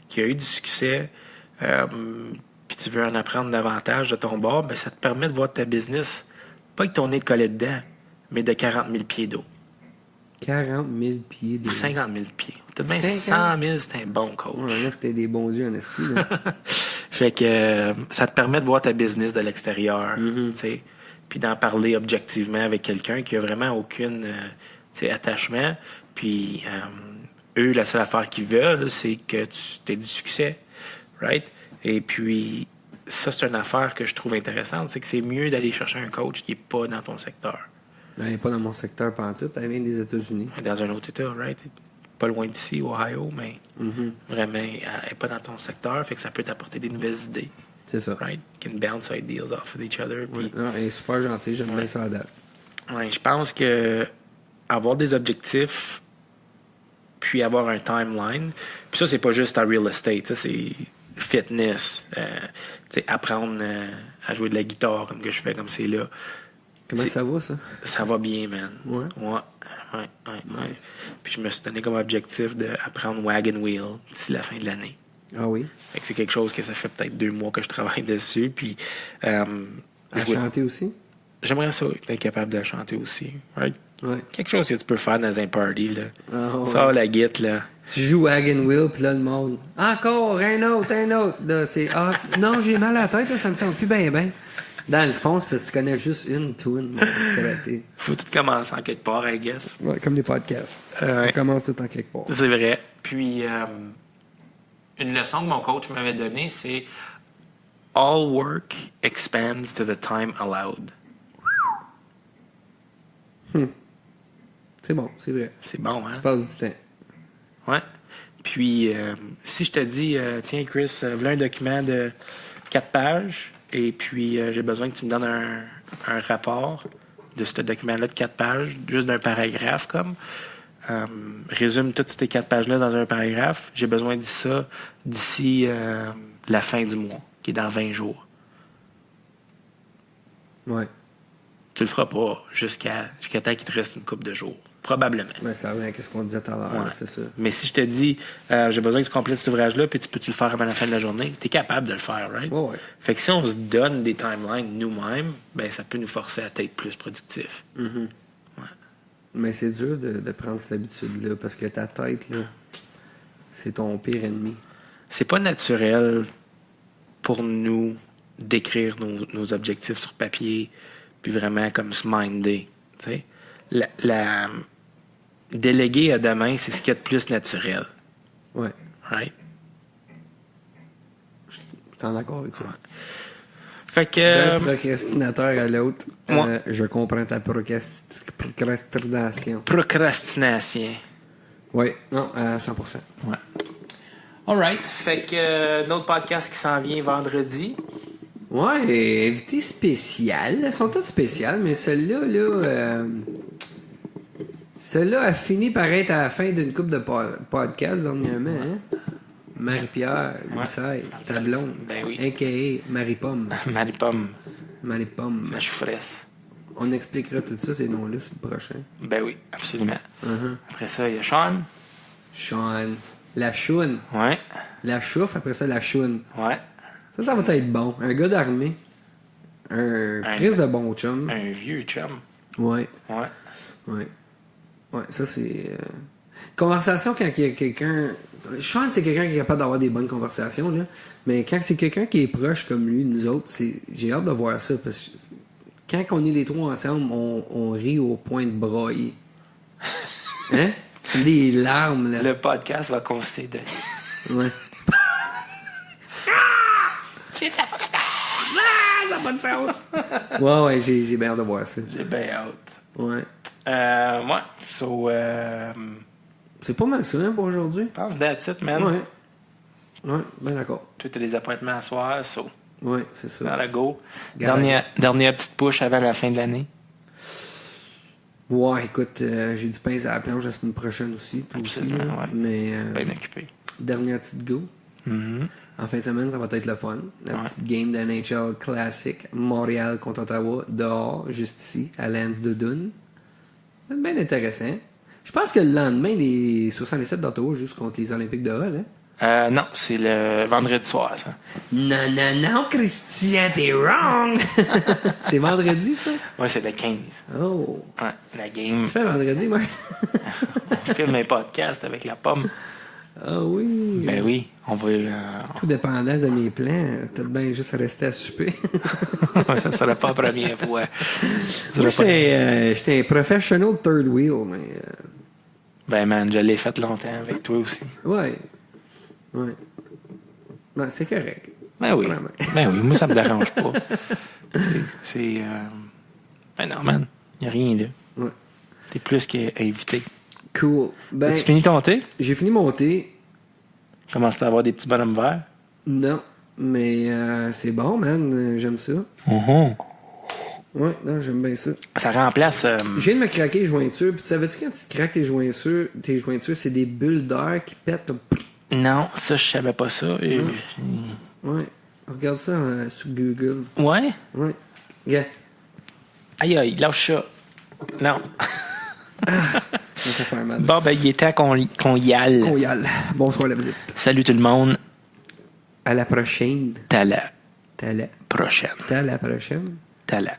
S3: qui a eu du succès, puis tu veux en apprendre davantage de ton bord, ben ça te permet de voir ta business, pas avec ton nez de coller dedans, mais de 40 000 pieds d'eau.
S1: 40 000 pieds d'eau.
S3: 50 000 pieds. Peut-être même 100 000, c'est un bon coach.
S1: Ouais, là, c'était des bons yeux en esti, là.
S3: Fait que ça te permet de voir ta business de l'extérieur, tu sais, puis d'en parler objectivement avec quelqu'un qui a vraiment aucune attachement. Puis eux, la seule affaire qu'ils veulent, c'est que tu aies du succès, right? Et puis ça, c'est une affaire que je trouve intéressante, c'est que c'est mieux d'aller chercher un coach qui est pas dans ton secteur.
S1: Ben, pas dans mon secteur pantoute, elle vient des États-Unis.
S3: Dans un autre État, right? Pas loin d'ici, Ohio, mais vraiment, elle n'est pas dans ton secteur, fait que ça peut t'apporter des nouvelles idées.
S1: C'est ça.
S3: Right? Can bounce ideas off of each other. Puis,
S1: Non, elle est super gentille, j'aime bien ça à date.
S3: ouais, je pense que avoir des objectifs, puis avoir un timeline, puis ça, c'est pas juste en real estate, ça, c'est fitness, apprendre à jouer de la guitare comme que je fais, comme c'est là.
S1: Comment ça va, ça?
S3: Ça va bien, man.
S1: Ouais.
S3: Nice. Puis je me suis donné comme objectif d'apprendre Wagon Wheel d'ici la fin de l'année.
S1: Ah oui?
S3: Fait que c'est quelque chose que ça fait peut-être 2 mois que je travaille dessus. Puis,
S1: À chanter aussi?
S3: J'aimerais ça être capable de chanter aussi. Right?
S1: Ouais.
S3: Quelque chose que tu peux faire dans un party. Là.
S1: Ah, ouais.
S3: Ça, la guitare, là.
S1: Tu joues Wagon Wheel, puis là, le monde. Encore, un autre. Là, c'est, non, j'ai mal à la tête, là, ça me tente plus bien. Dans le fond, c'est parce que tu connais juste une tune karaté.
S3: Faut tout commencer en quelque part, I guess.
S1: Ouais, comme les podcasts.
S3: Ouais.
S1: On commence tout en quelque part.
S3: C'est vrai. Puis, une leçon que mon coach m'avait donnée, c'est all work expands to the time allowed.
S1: C'est bon, c'est vrai.
S3: C'est bon, hein?
S1: Tu passes du temps.
S3: Ouais. Puis, si je te dis, tiens, Chris, voilà un document de 4 pages, et puis j'ai besoin que tu me donnes un rapport de ce document-là de 4 pages, juste d'un paragraphe, comme. Résume toutes ces 4 pages-là dans un paragraphe. J'ai besoin de ça d'ici la fin du mois, qui est dans 20 jours.
S1: Ouais.
S3: Tu le feras pas jusqu'à temps qu'il te reste une couple de jours.
S2: Probablement.
S1: Ben, ça revient à ce qu'on disait tout à l'heure,
S2: Ouais.
S1: c'est ça.
S2: Mais si je te dis, j'ai besoin que tu complètes cet ouvrage-là, puis tu peux-tu le faire avant la fin de la journée, tu es capable de le faire, right?
S1: Ouais.
S2: Fait que si on se donne des timelines nous-mêmes, ben ça peut nous forcer à être plus productifs.
S1: Mais c'est dur de prendre cette habitude-là parce que ta tête, là, c'est ton pire ennemi.
S2: C'est pas naturel pour nous d'écrire nos objectifs sur papier, puis vraiment comme se minder. Tu sais, la déléguer à demain, c'est ce qu'il y a de plus naturel.
S1: Ouais.
S2: Right?
S1: Je suis en accord avec ça.
S2: Fait que.
S1: D'un procrastinateur à l'autre,
S2: Ouais.
S1: je comprends ta procrastination.
S2: Procrastination.
S1: Oui, non, à 100%.
S2: Ouais. Alright. Fait que notre podcast qui s'en vient vendredi.
S1: Ouais, invité spécial. Elles sont toutes spéciales, mais celle-là, celle-là a fini par être à la fin d'une couple de podcasts dernièrement. Hein? Marie-Pierre, Louis XVI, ta blonde.
S2: Ben oui.
S1: A.K.A. Marie-Pomme.
S2: Marie-Pomme,
S1: Marie-Pomme.
S2: ma chou-fraise.
S1: On expliquera tout ça, ces noms-là, sur le prochain.
S2: Ben oui, absolument.
S1: Uh-huh.
S2: Après ça, il y a Sean.
S1: Sean. La choune.
S2: Ouais.
S1: La chouffe, après ça, la choune.
S2: Ouais.
S1: Ça va être bon. Un gars d'armée. Un crise de bon chum.
S2: Un vieux chum.
S1: Ouais.
S2: Ouais.
S1: Ouais. Ouais, ça c'est. Conversation quand il y a quelqu'un. Sean, c'est quelqu'un qui est capable d'avoir des bonnes conversations, là. Mais quand c'est quelqu'un qui est proche comme lui, nous autres, j'ai hâte de voir ça. Parce que quand on est les trois ensemble, on rit au point de broyer. Hein? Des larmes, là.
S2: Le podcast va consister de.
S1: Ouais. Ça n'a pas de sens! Ouais, j'ai bien hâte de voir ça.
S2: J'ai bien hâte.
S1: Ouais.
S2: Ouais. So,
S1: C'est pas mal ça, hein, pour aujourd'hui?
S2: je pense that's it, man.
S1: Ouais. Ouais, ben d'accord.
S2: Toi, t'as des appointements à soir, so.
S1: Ouais, c'est ça.
S2: Dans la go.
S1: Garde.
S2: Dernière petite push avant la fin de l'année.
S1: Ouais, écoute, j'ai du pain à la planche la semaine prochaine aussi. Toi
S2: Absolument,
S1: aussi, là.
S2: ouais.
S1: Mais
S2: Bien occupé.
S1: dernière petite go.
S2: Mhm.
S1: En fin de semaine, ça va être le fun. La
S2: Ouais.
S1: petite game de NHL classique. Montréal contre Ottawa, dehors, juste ici, à Lens de Dune. C'est bien intéressant. Je pense que le lendemain, les 67 d'Ottawa jouent contre les Olympiques de Hull. Hein?
S2: Non, c'est le vendredi soir, ça.
S1: Non, Christian, t'es wrong! C'est vendredi, ça?
S2: Ouais, c'est le 15.
S1: Oh!
S2: Ouais, la game.
S1: Tu fais vendredi, moi?
S2: On filme un podcast avec la pomme.
S1: Ah oui!
S2: Ben oui, on va.
S1: Tout dépendant de mes plans, peut-être bien juste rester à souper.
S2: Ça sera pas la première fois.
S1: Moi, j'étais un professional third wheel, mais...
S2: Ben man, je l'ai fait longtemps avec toi aussi.
S1: Ouais. Ouais. Non, c'est correct.
S2: Ben oui.
S1: Vraiment.
S2: Ben oui, moi ça me dérange pas. C'est. Ben non, man, y a rien là.
S1: Ouais.
S2: T'es plus qu'invité.
S1: Cool. Ben,
S2: As-tu fini ton thé?
S1: j'ai fini mon thé.
S2: Commences à avoir des petits bonhommes verts?
S1: Non, mais c'est bon, man. J'aime ça. Ouais, non, j'aime bien ça.
S2: Ça remplace.
S1: Je viens de me craquer les jointures. Puis, savais-tu quand tu te craques tes jointures, c'est des bulles d'air qui pètent comme...
S2: Non, ça, je savais pas ça.
S1: Ouais. Regarde ça sur Google.
S2: Ouais?
S1: Ouais. Yeah.
S2: Aïe, aïe, lâche ça. Non.
S1: Ça fait mal.
S2: Bon, ben, il est temps qu'on y aille.
S1: On y aille. Bonsoir la visite.
S2: Salut tout le monde.
S1: À la prochaine.
S2: T'as la
S1: T'as la
S2: prochaine.
S1: prochaine.
S2: T'as la.